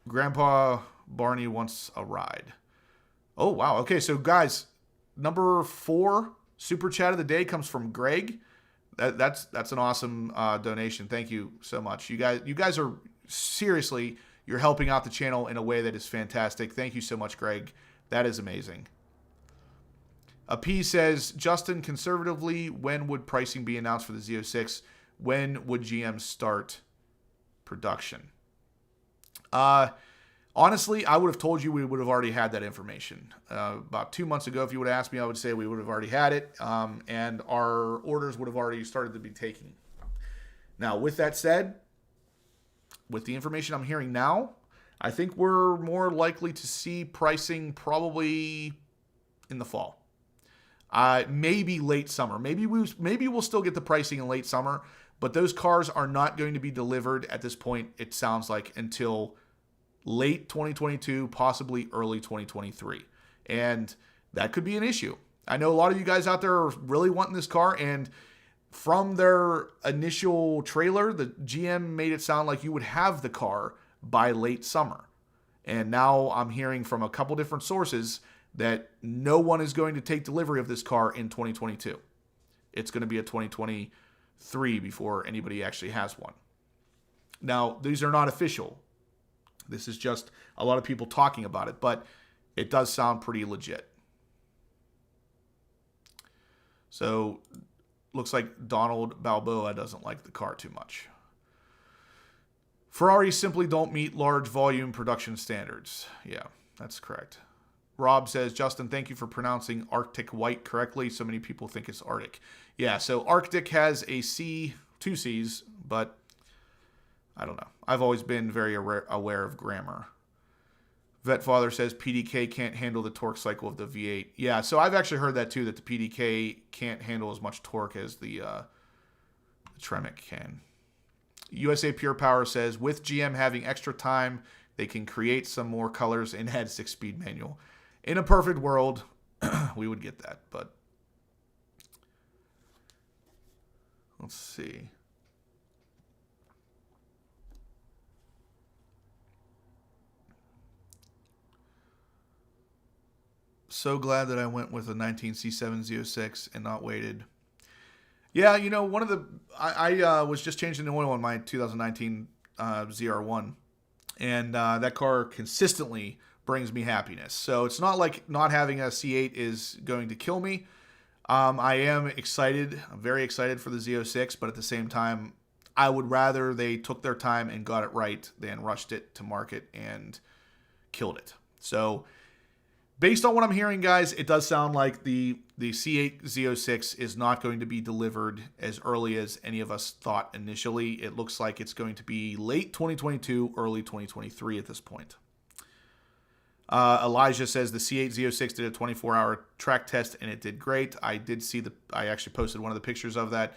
Speaker 1: Grandpa Barney wants a ride. Oh, wow. Okay, so guys, number 4 super chat of the day comes from Greg. That's an awesome donation. Thank you so much. You guys are seriously, you're helping out the channel in a way that is fantastic. Thank you so much, Greg. That is amazing. A P says, Justin, conservatively, when would pricing be announced for the Z06? When would GM start production? Honestly, I would have told you we would have already had that information. About 2 months ago, if you would have asked me, I would say we would have already had it, and our orders would have already started to be taken. Now, with that said, with the information I'm hearing now, I think we're more likely to see pricing probably in the fall. Maybe late summer. Maybe we'll still get the pricing in late summer, but those cars are not going to be delivered at this point, it sounds like, until late 2022, possibly early 2023. And that could be an issue. I know a lot of you guys out there are really wanting this car, and from their initial trailer, the GM made it sound like you would have the car by late summer. And now I'm hearing from a couple different sources that no one is going to take delivery of this car in 2022. It's going to be a 2023 before anybody actually has one. Now, these are not official. This is just a lot of people talking about it, but it does sound pretty legit. So, looks like Donald Balboa doesn't like the car too much. Ferraris simply don't meet large volume production standards. Yeah, that's correct. Rob says, Justin, thank you for pronouncing Arctic White correctly. So many people think it's Arctic. Yeah, so Arctic has a C, 2 C's, but I don't know. I've always been very aware of grammar. Vet Father says PDK can't handle the torque cycle of the V8. Yeah, so I've actually heard that too, that the PDK can't handle as much torque as the Tremec can. USA Pure Power says, with GM having extra time, they can create some more colors and add 6-speed manual. In a perfect world, we would get that, but let's see. So glad that I went with a 19 C7 Z06 and not waited. Yeah, you know, one of the I was just changing the oil on my 2019 ZR1, and that car consistently brings me happiness. So it's not like not having a C8 is going to kill me. I am excited. I'm very excited for the Z06, but at the same time, I would rather they took their time and got it right than rushed it to market and killed it. So based on what I'm hearing, guys, it does sound like the C8 Z06 is not going to be delivered as early as any of us thought initially. It looks like it's going to be late 2022, early 2023 at this point. Elijah says the C8 Z06 did a 24-hour track test and it did great. I actually posted one of the pictures of that,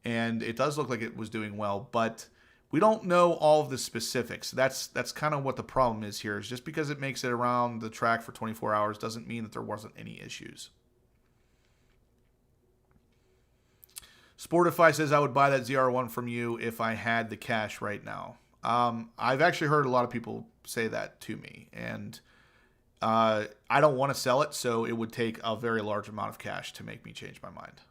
Speaker 1: and it does look like it was doing well, but we don't know all of the specifics. That's kind of what the problem is here. Is just because it makes it around the track for 24 hours doesn't mean that there wasn't any issues. Sportify says, I would buy that ZR1 from you if I had the cash right now. I've actually heard a lot of people say that to me, and I don't want to sell it, so it would take a very large amount of cash to make me change my mind.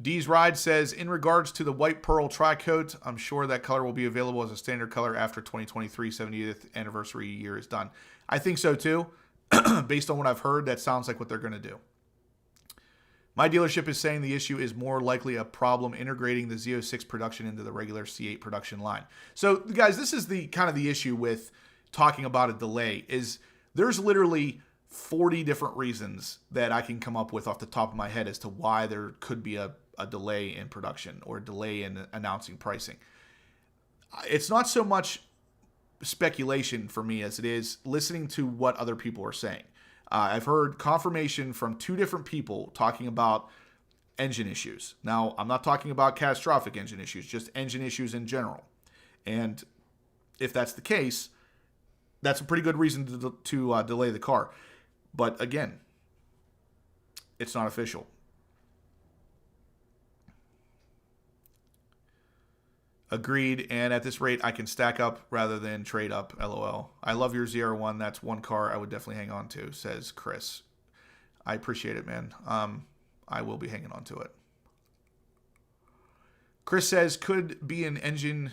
Speaker 1: D's Ride says, in regards to the white pearl tri-coat, I'm sure that color will be available as a standard color after 2023 70th anniversary year is done. I think so too. Based on what I've heard, that sounds like what they're going to do. My dealership is saying the issue is more likely a problem integrating the Z06 production into the regular C8 production line. So, guys, this is the kind of the issue with talking about a delay, is there's literally 40 different reasons that I can come up with off the top of my head as to why there could be a delay in production or a delay in announcing pricing. It's not so much speculation for me as it is listening to what other people are saying. I've heard confirmation from 2 different people talking about engine issues. Now, I'm not talking about catastrophic engine issues, just engine issues in general. And if that's the case, that's a pretty good reason to delay the car. But again, it's not official. Agreed, and at this rate, I can stack up rather than trade up, LOL. I love your ZR1. That's one car I would definitely hang on to, says Chris. I appreciate it, man. I will be hanging on to it. Chris says, could be an engine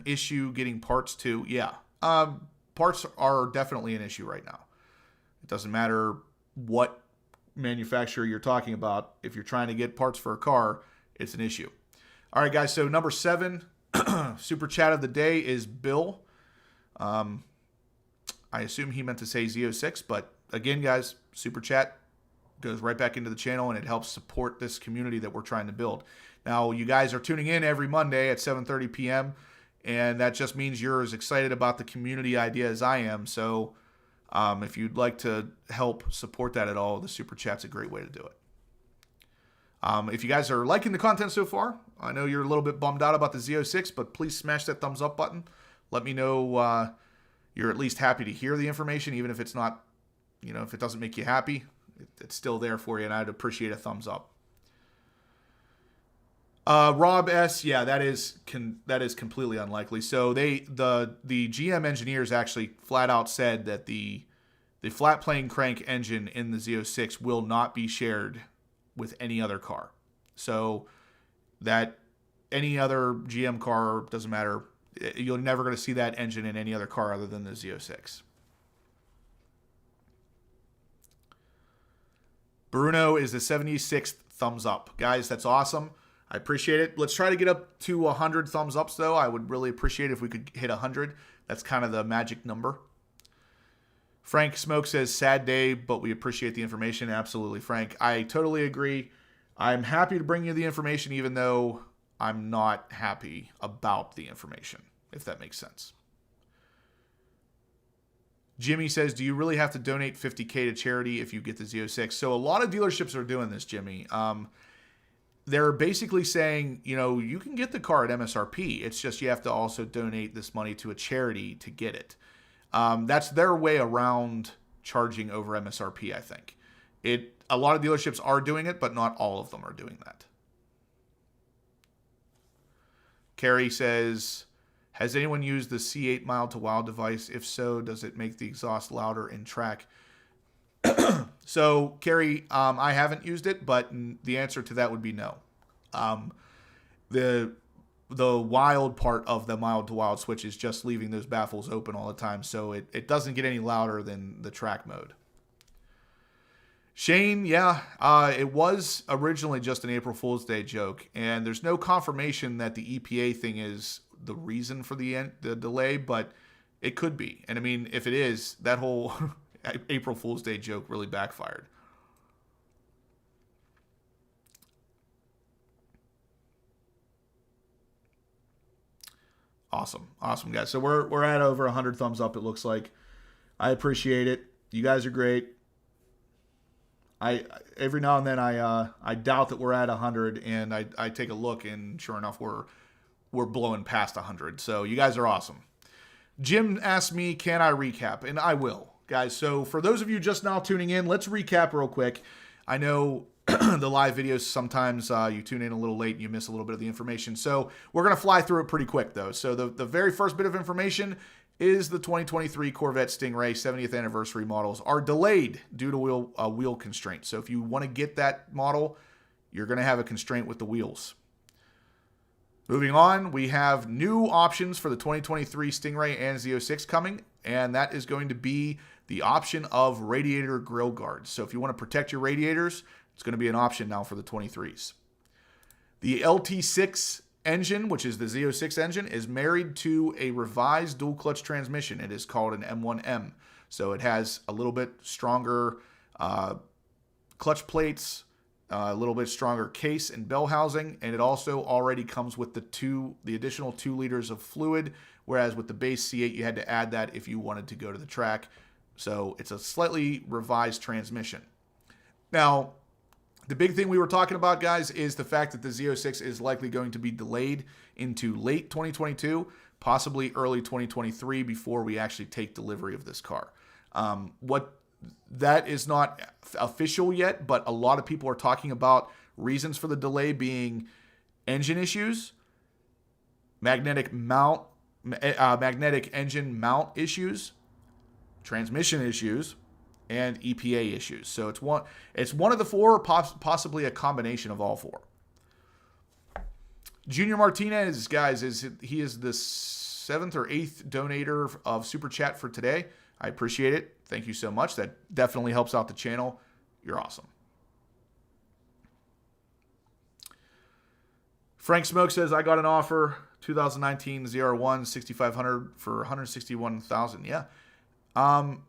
Speaker 1: issue getting parts too. Yeah, parts are definitely an issue right now. It doesn't matter what manufacturer you're talking about. If you're trying to get parts for a car, it's an issue. All right, guys, so number 7... super chat of the day is Bill. I assume he meant to say Z06, but again, guys, super chat goes right back into the channel, and it helps support this community that we're trying to build. Now, you guys are tuning in every Monday at 7:30 p.m., and that just means you're as excited about the community idea as I am. So if you'd like to help support that at all, the super chat's a great way to do it. If you guys are liking the content so far, I know you're a little bit bummed out about the Z06, but please smash that thumbs up button. Let me know you're at least happy to hear the information, even if it's not, if it doesn't make you happy. It's still there for you, and I'd appreciate a thumbs up. Rob S, yeah, that is completely unlikely. So the GM engineers actually flat out said that the flat plane crank engine in the Z06 will not be shared with any other car. So that any other GM car, doesn't matter, you're never going to see that engine in any other car other than the Z06. Bruno is the 76th thumbs up. Guys, that's awesome. I appreciate it. Let's try to get up to 100 thumbs ups, though. I would really appreciate it if we could hit 100. That's kind of the magic number. Frank Smoke says, sad day, but we appreciate the information. Absolutely, Frank. I totally agree. I'm happy to bring you the information, even though I'm not happy about the information, if that makes sense. Jimmy says, do you really have to donate $50K to charity if you get the Z06? So a lot of dealerships are doing this, Jimmy. They're basically saying, you can get the car at MSRP. It's just you have to also donate this money to a charity to get it. That's their way around charging over MSRP, I think. A lot of dealerships are doing it, but not all of them are doing that. Carrie says, has anyone used the C8 mild to wild device? If so, does it make the exhaust louder in track? So, Carrie, I haven't used it, but the answer to that would be no. The wild part of the mild to wild switch is just leaving those baffles open all the time, so it doesn't get any louder than the track mode. Shane, yeah, it was originally just an April Fool's Day joke, and there's no confirmation that the EPA thing is the reason for the delay, but it could be. And I mean, if it is, that whole April Fool's Day joke really backfired. Awesome, guys. So we're at over 100 thumbs up. It looks like. I appreciate it. You guys are great. Every now and then I doubt that we're at 100, and I take a look, and sure enough we're blowing past 100. So you guys are awesome. Jim asked me, can I recap? And I will, guys. So for those of you just now tuning in, let's recap real quick. I know the live videos, sometimes you tune in a little late and you miss a little bit of the information. So we're going to fly through it pretty quick, though. So the very first bit of information is the 2023 Corvette Stingray 70th anniversary models are delayed due to wheel constraints. So if you want to get that model, you're going to have a constraint with the wheels. Moving on, we have new options for the 2023 Stingray and Z06 coming, and that is going to be the option of radiator grille guards. So if you want to protect your radiators, it's going to be an option now for the 23s. The LT6 engine, which is the Z06 engine, is married to a revised dual clutch transmission. It is called an M1M. So it has a little bit stronger clutch plates, a little bit stronger case and bell housing, and it also already comes with the additional 2 liters of fluid, whereas with the base C8 you had to add that if you wanted to go to the track. So it's a slightly revised transmission. Now, the big thing we were talking about, guys, is the fact that the Z06 is likely going to be delayed into late 2022, possibly early 2023 before we actually take delivery of this car. What That is not official yet, but a lot of people are talking about reasons for the delay being engine issues, magnetic engine mount issues, transmission issues, and EPA issues. So it's one of the four, or possibly a combination of all four. Junior Martinez, guys, he is the 7th or 8th donator of Super Chat for today. I appreciate it. Thank you so much. That definitely helps out the channel. You're awesome. Frank Smoke says, I got an offer, 2019 ZR1 6500 for $161,000. Yeah.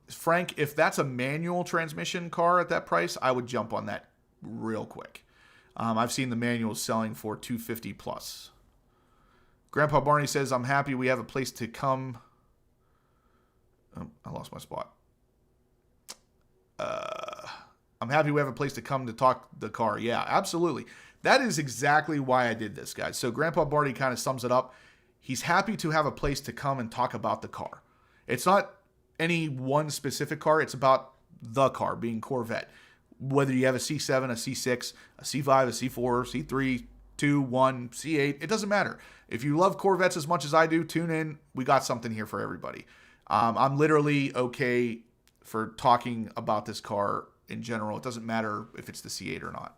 Speaker 1: Frank, if that's a manual transmission car at that price, I would jump on that real quick. I've seen the manuals selling for $250 plus. Grandpa Barney says, I'm happy we have a place to come. Oh, I lost my spot. I'm happy we have a place to come to talk the car. Yeah, absolutely. That is exactly why I did this, guys. So Grandpa Barney kind of sums it up. He's happy to have a place to come and talk about the car. It's not any one specific car. It's about the car, being Corvette. Whether you have a C7, a C6, a C5, a C4, C3, 2, 1, C8, it doesn't matter. If you love Corvettes as much as I do, tune in. We got something here for everybody. I'm literally okay for talking about this car in general. It doesn't matter if it's the C8 or not.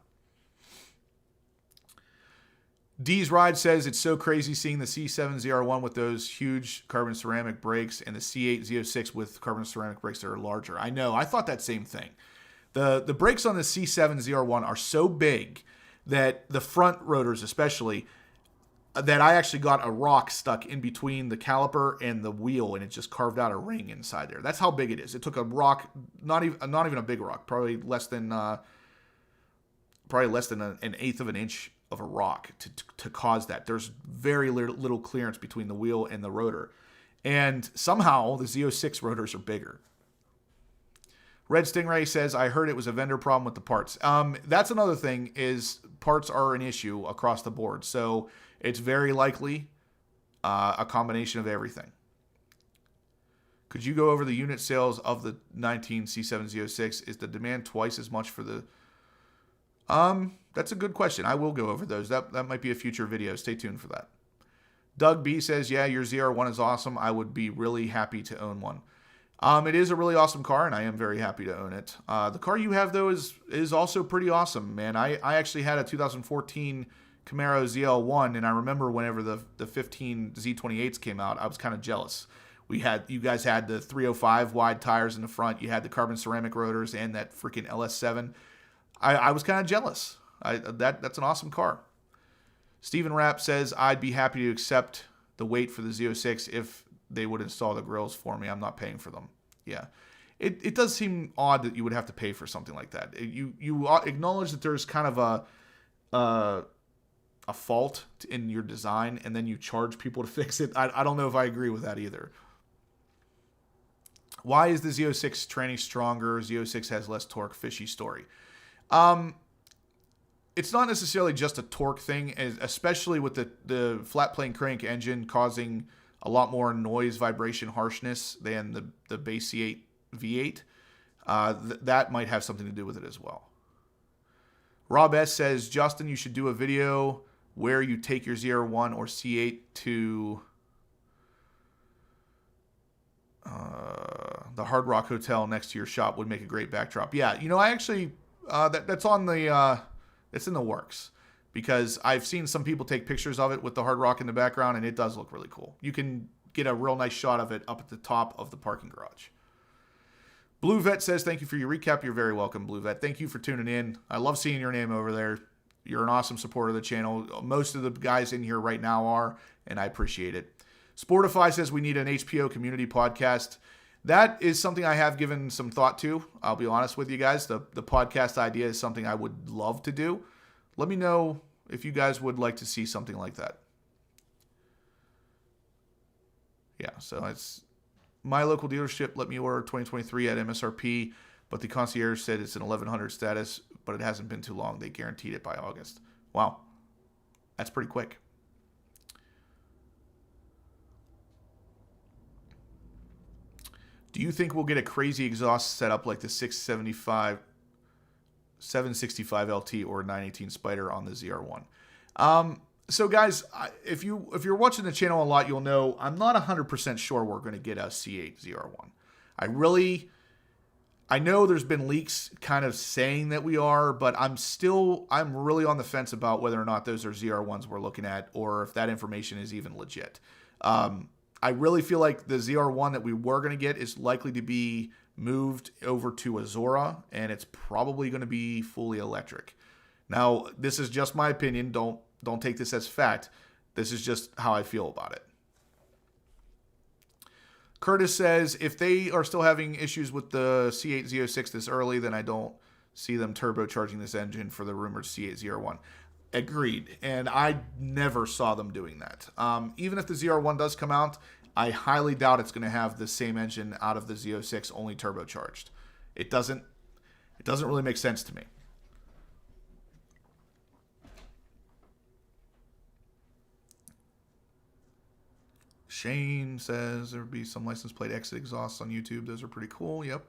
Speaker 1: D's Ride says, it's so crazy seeing the C7 ZR1 with those huge carbon ceramic brakes and the C8 Z06 with carbon ceramic brakes that are larger. I know. I thought that same thing. The brakes on the C7 ZR1 are so big that the front rotors especially, that I actually got a rock stuck in between the caliper and the wheel, and it just carved out a ring inside there. That's how big it is. It took a rock, not even a big rock, probably less than an eighth of an inch of a rock to cause that. There's very little clearance between the wheel and the rotor, and somehow the Z06 rotors are bigger. Red Stingray says, I heard it was a vendor problem with the parts. That's another thing, is parts are an issue across the board. So it's very likely a combination of everything. Could you go over the unit sales of the 19 C7 Z06? Is the demand twice as much for the... That's a good question. I will go over those. That might be a future video. Stay tuned for that. Doug B says, yeah, your ZR1 is awesome. I would be really happy to own one. It is a really awesome car, and I am very happy to own it. The car you have, though, is also pretty awesome, man. I actually had a 2014 Camaro ZL1, and I remember whenever the 15 Z28s came out, I was kind of jealous. You guys had the 305 wide tires in the front. You had the carbon ceramic rotors and that freaking LS7. I was kind of jealous. That's an awesome car. Steven Rapp says, I'd be happy to accept the weight for the Z06 if they would install the grills for me. I'm not paying for them. Yeah. It does seem odd that you would have to pay for something like that. You acknowledge that there's kind of a fault in your design, and then you charge people to fix it. I don't know if I agree with that either. Why is the Z06 tranny stronger? Z06 has less torque. Fishy story. It's not necessarily just a torque thing, especially with the flat plane crank engine causing a lot more noise, vibration, harshness than the base C8 V8. That might have something to do with it as well. Rob S says, Justin, you should do a video where you take your ZR1 or C8 to the Hard Rock Hotel next to your shop. Would make a great backdrop. Yeah, I actually that's on the it's in the works, because I've seen some people take pictures of it with the Hard Rock in the background, and it does look really cool. You can get a real nice shot of it up at the top of the parking garage. Blue Vet says, thank you for your recap. You're very welcome, Blue Vet. Thank you for tuning in. I love seeing your name over there. You're an awesome supporter of the channel. Most of the guys in here right now are, and I appreciate it. Sportify says we need an HPO community podcast. That is something I have given some thought to. I'll be honest with you guys. The podcast idea is something I would love to do. Let me know if you guys would like to see something like that. Yeah, so it's my local dealership let me order 2023 at MSRP, but the concierge said it's an 1100 status, but it hasn't been too long. They guaranteed it by August. Wow. That's pretty quick. Do you think we'll get a crazy exhaust setup like the 675, 765 LT or 918 Spider on the ZR1? So guys, if you're watching the channel a lot, you'll know I'm not 100% sure we're going to get a C8 ZR1. I know there's been leaks kind of saying that we are, but I'm really on the fence about whether or not those are ZR1s we're looking at, or if that information is even legit. I really feel like the ZR1 that we were going to get is likely to be moved over to a Zora, and it's probably going to be fully electric. Now, this is just my opinion. Don't take this as fact. This is just how I feel about it. Curtis says, if they are still having issues with the C8 Z06 this early, then I don't see them turbocharging this engine for the rumored C8 ZR1. Agreed. And I never saw them doing that. Even if the ZR1 does come out, I highly doubt it's going to have the same engine out of the Z06, only turbocharged. It doesn't really make sense to me. Shane says there would be some license plate exit exhausts on YouTube. Those are pretty cool. Yep.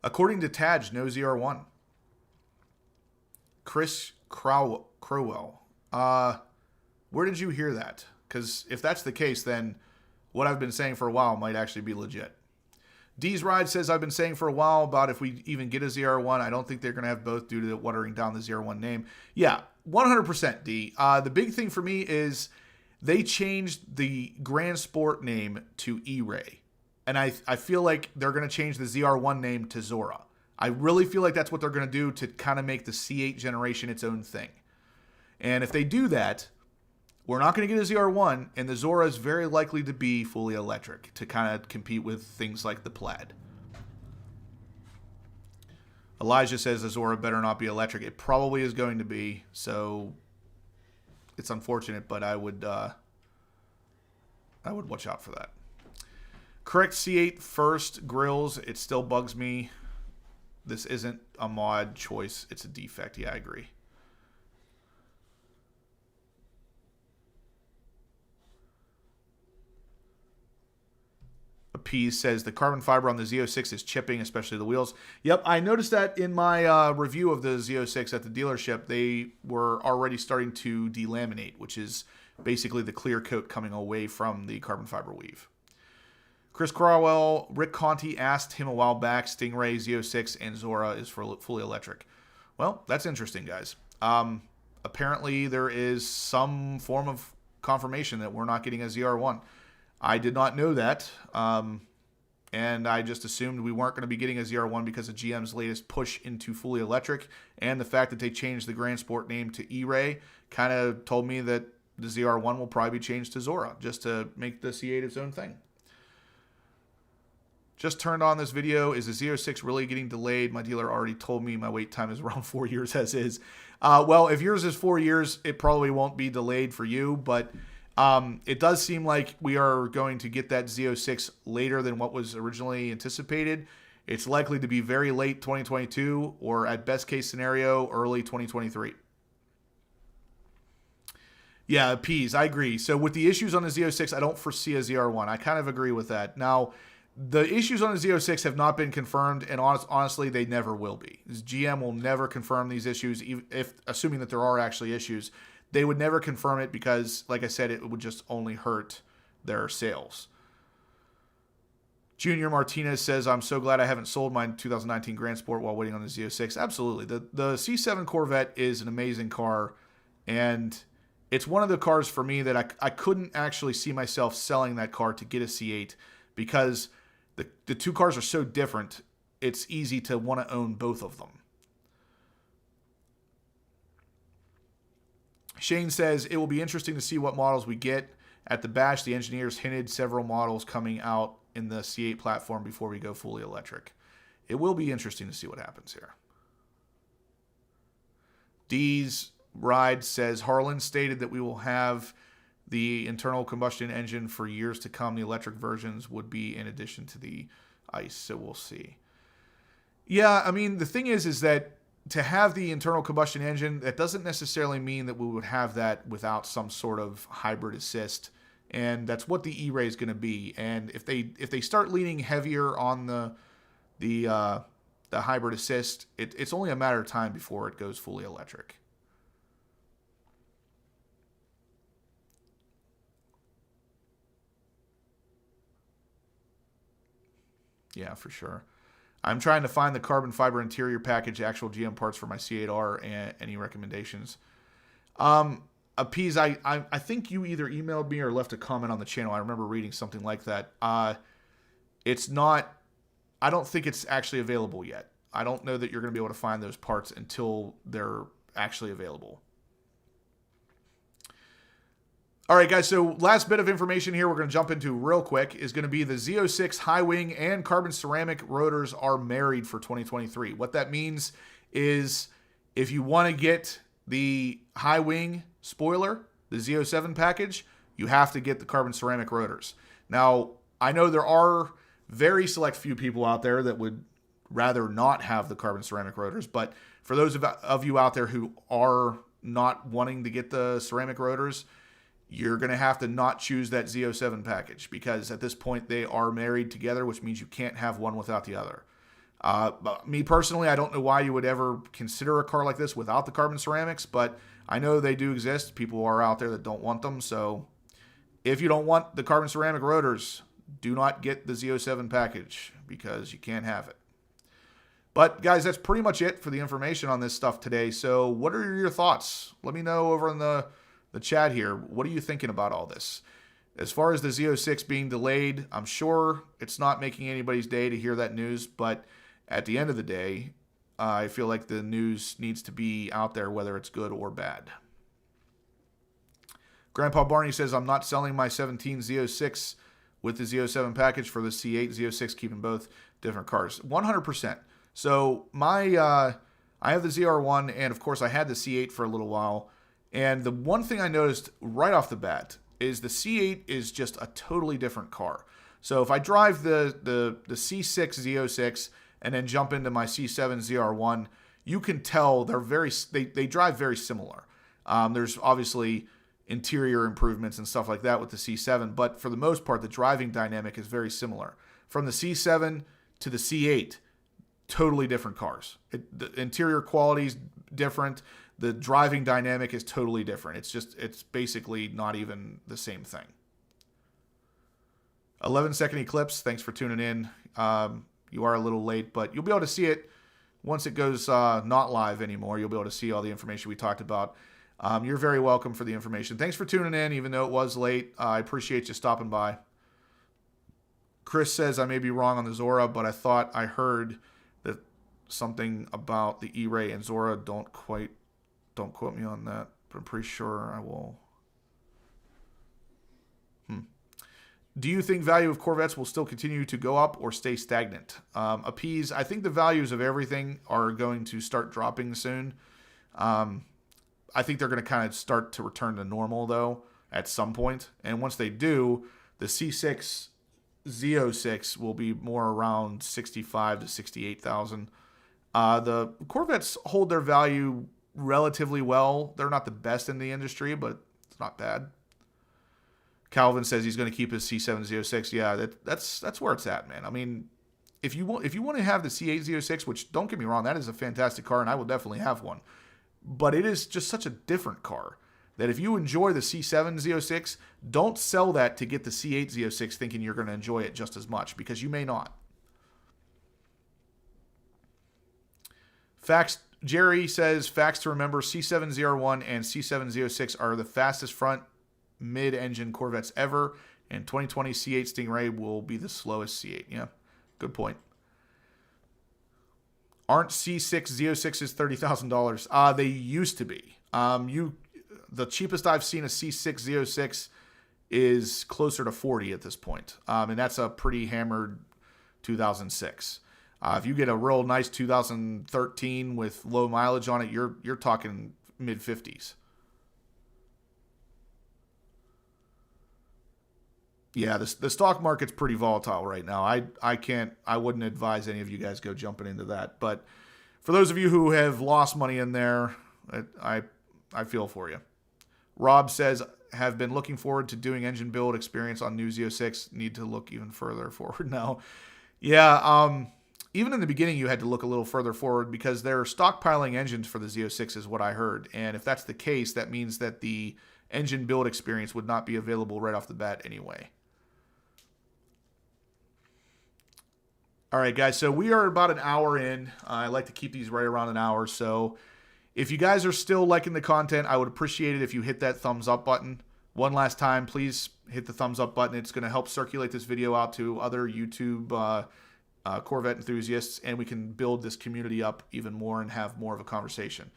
Speaker 1: According to Taj, no ZR1. Chris Crowell. Where did you hear that? Because if that's the case, then what I've been saying for a while might actually be legit. D's Ride says, I've been saying for a while about if we even get a ZR1, I don't think they're going to have both due to watering down the ZR1 name. Yeah, 100% D. The big thing for me is they changed the Grand Sport name to E-Ray. And I feel like they're going to change the ZR1 name to Zora. I really feel like that's what they're going to do to kind of make the C8 generation its own thing. And if they do that, we're not going to get a ZR1, and the Zora is very likely to be fully electric to kind of compete with things like the Plaid. Elijah says the Zora better not be electric. It probably is going to be, so it's unfortunate, but I would watch out for that. Correct C8 first grills. It still bugs me. This isn't a mod choice. It's a defect. Yeah, I agree. Appease says the carbon fiber on the Z06 is chipping, especially the wheels. Yep, I noticed that in my review of the Z06 at the dealership. They were already starting to delaminate, which is basically the clear coat coming away from the carbon fiber weave. Chris Crowell, Rick Conti asked him a while back, Stingray, Z06, and Zora is fully electric. Well, that's interesting, guys. Apparently, there is some form of confirmation that we're not getting a ZR1. I did not know that, and I just assumed we weren't going to be getting a ZR1 because of GM's latest push into fully electric, and the fact that they changed the Grand Sport name to E-Ray kind of told me that the ZR1 will probably be changed to Zora, just to make the C8 its own thing. Just turned on this video. Is the Z06 really getting delayed? My dealer already told me my wait time is around 4 years as is. Well, if yours is 4 years, it probably won't be delayed for you, but it does seem like we are going to get that Z06 later than what was originally anticipated. It's likely to be very late 2022 or at best case scenario, early 2023. Yeah, P's, I agree. So with the issues on the Z06, I don't foresee a ZR1. I kind of agree with that. Now, the issues on the Z06 have not been confirmed, and honestly, they never will be. GM will never confirm these issues, assuming that there are actually issues. They would never confirm it because, like I said, it would just only hurt their sales. Junior Martinez says, I'm so glad I haven't sold my 2019 Grand Sport while waiting on the Z06. Absolutely. The C7 Corvette is an amazing car, and it's one of the cars for me that I couldn't actually see myself selling that car to get a C8 because the two cars are so different, it's easy to want to own both of them. Shane says, it will be interesting to see what models we get. At the bash, the engineers hinted several models coming out in the C8 platform before we go fully electric. It will be interesting to see what happens here. D's Ride says, Harlan stated that we will have the internal combustion engine for years to come. The electric versions would be in addition to the ICE, so we'll see. Yeah, I mean, the thing is that to have the internal combustion engine, that doesn't necessarily mean that we would have that without some sort of hybrid assist and that's what the E-Ray is going to be. And if they start leaning heavier on the hybrid assist, it's only a matter of time before it goes fully electric. Yeah, for sure. I'm trying to find the carbon fiber interior package, actual GM parts for my C8R, and any recommendations. Appease, I think you either emailed me or left a comment on the channel. I remember reading something like that. It's not, I don't think it's actually available yet. I don't know that you're going to be able to find those parts until they're actually available. All right, guys, so last bit of information here we're going to jump into real quick is going to be the Z06 high wing and carbon ceramic rotors are married for 2023. What that means is if you want to get the high wing spoiler, the Z07 package, you have to get the carbon ceramic rotors. Now, I know there are very select few people out there that would rather not have the carbon ceramic rotors, but for those of you out there who are not wanting to get the ceramic rotors, you're going to have to not choose that Z07 package because at this point they are married together, which means you can't have one without the other. But me personally, I don't know why you would ever consider a car like this without the carbon ceramics, but I know they do exist. People are out there that don't want them. So if you don't want the carbon ceramic rotors, do not get the Z07 package because you can't have it. But guys, that's pretty much it for the information on this stuff today. So what are your thoughts? Let me know over in the chat here. What are you thinking about all this? As far as the Z06 being delayed, I'm sure it's not making anybody's day to hear that news, but at the end of the day, I feel like the news needs to be out there whether it's good or bad. Grandpa Barney says, I'm not selling my 17 Z06 with the Z07 package for the C8, Z06, keeping both different cars. 100%. So I have the ZR1, and of course I had the C8 for a little while. And the one thing I noticed right off the bat is the C8 is just a totally different car. So if I drive the C6 Z06 and then jump into my C7 ZR1, you can tell they drive very similar. There's obviously interior improvements and stuff like that with the C7, but for the most part, the driving dynamic is very similar. From the C7 to the C8, totally different cars. The interior quality is different. The driving dynamic is totally different. It's basically not even the same thing. 11-second eclipse. Thanks for tuning in. You are a little late, but you'll be able to see it once it goes not live anymore. You'll be able to see all the information we talked about. You're very welcome for the information. Thanks for tuning in, even though it was late. I appreciate you stopping by. Chris says I may be wrong on the Zora, but I thought I heard that something about the E-Ray and Zora. Don't quote me on that, but I'm pretty sure I will. Do you think value of Corvettes will still continue to go up or stay stagnant? Appease, I think the values of everything are going to start dropping soon. I think they're going to kind of start to return to normal, though, at some point. And once they do, the C6 Z06 will be more around 65 to 68,000. The Corvettes hold their value relatively well. They're not the best in the industry, but it's not bad. Calvin says he's going to keep his C7 Z06. Yeah, that's where it's at, man. I mean, if you want to have the C8 Z06, which don't get me wrong, that is a fantastic car, and I will definitely have one. But it is just such a different car that if you enjoy the C7 Z06, don't sell that to get the C8 Z06 thinking you're going to enjoy it just as much, because you may not. Facts. Jerry says, facts to remember, C7 ZR1 and C7 Z06 are the fastest front mid-engine Corvettes ever, and 2020 C8 Stingray will be the slowest C8. Yeah, good point. Aren't C6 Z06s $30,000? They used to be. The cheapest I've seen a C6 Z06 is closer to 40 at this point, and that's a pretty hammered 2006. If you get a real nice 2013 with low mileage on it, you're talking mid-50s. Yeah, the stock market's pretty volatile right now. I wouldn't advise any of you guys go jumping into that. But for those of you who have lost money in there, I feel for you. Rob says, have been looking forward to doing engine build experience on new Z06 need to look even further forward now. Yeah, even in the beginning, you had to look a little further forward because they're stockpiling engines for the Z06 is what I heard. And if that's the case, that means that the engine build experience would not be available right off the bat anyway. All right, guys, so we are about an hour in. I like to keep these right around an hour. So if you guys are still liking the content, I would appreciate it if you hit that thumbs up button. One last time, please hit the thumbs up button. It's going to help circulate this video out to other YouTube Corvette enthusiasts, and we can build this community up even more and have more of a conversation.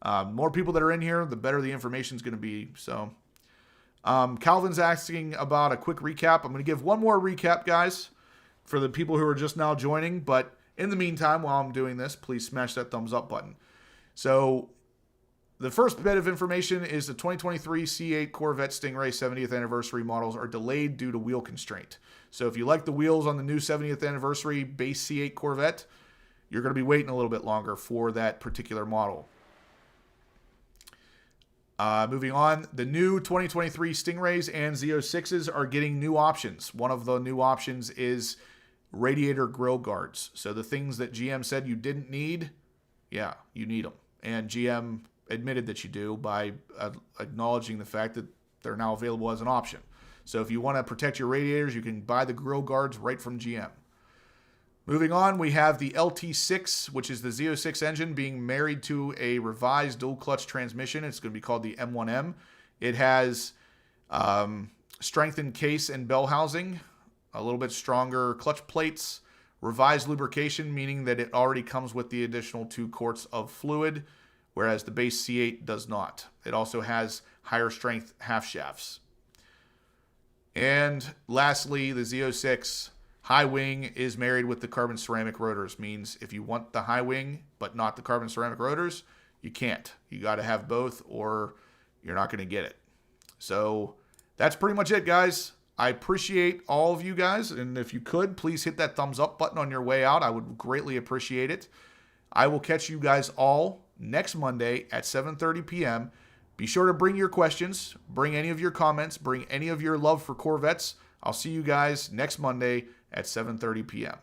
Speaker 1: More people that are in here, the better the information is going to be. So Calvin's asking about a quick recap. I'm going to give one more recap, guys, for the people who are just now joining. But in the meantime, while I'm doing this, please smash that thumbs up button. So the first bit of information is the 2023 C8 Corvette Stingray 70th anniversary models are delayed due to wheel constraint. So if you like the wheels on the new 70th anniversary base C8 Corvette, you're going to be waiting a little bit longer for that particular model. Moving on, the new 2023 Stingrays and Z06s are getting new options. One of the new options is radiator grille guards. So the things that GM said you didn't need, yeah, you need them. And GM admitted that you do by acknowledging the fact that they're now available as an option. So if you want to protect your radiators, you can buy the grille guards right from GM. Moving on, we have the LT6, which is the Z06 engine being married to a revised dual clutch transmission. It's going to be called the M1M. It has strengthened case and bell housing, a little bit stronger clutch plates, revised lubrication, meaning that it already comes with the additional 2 quarts of fluid, whereas the base C8 does not. It also has higher strength half shafts. And lastly, the Z06 high wing is married with the carbon ceramic rotors. Means if you want the high wing but not the carbon ceramic rotors, you can't. You got to have both or you're not going to get it. So that's pretty much it, guys. I appreciate all of you guys, and if you could, please hit that thumbs up button on your way out. I would greatly appreciate it. I will catch you guys all next Monday at 7:30 p.m. Be sure to bring your questions, bring any of your comments, bring any of your love for Corvettes. I'll see you guys next Monday at 7:30 p.m.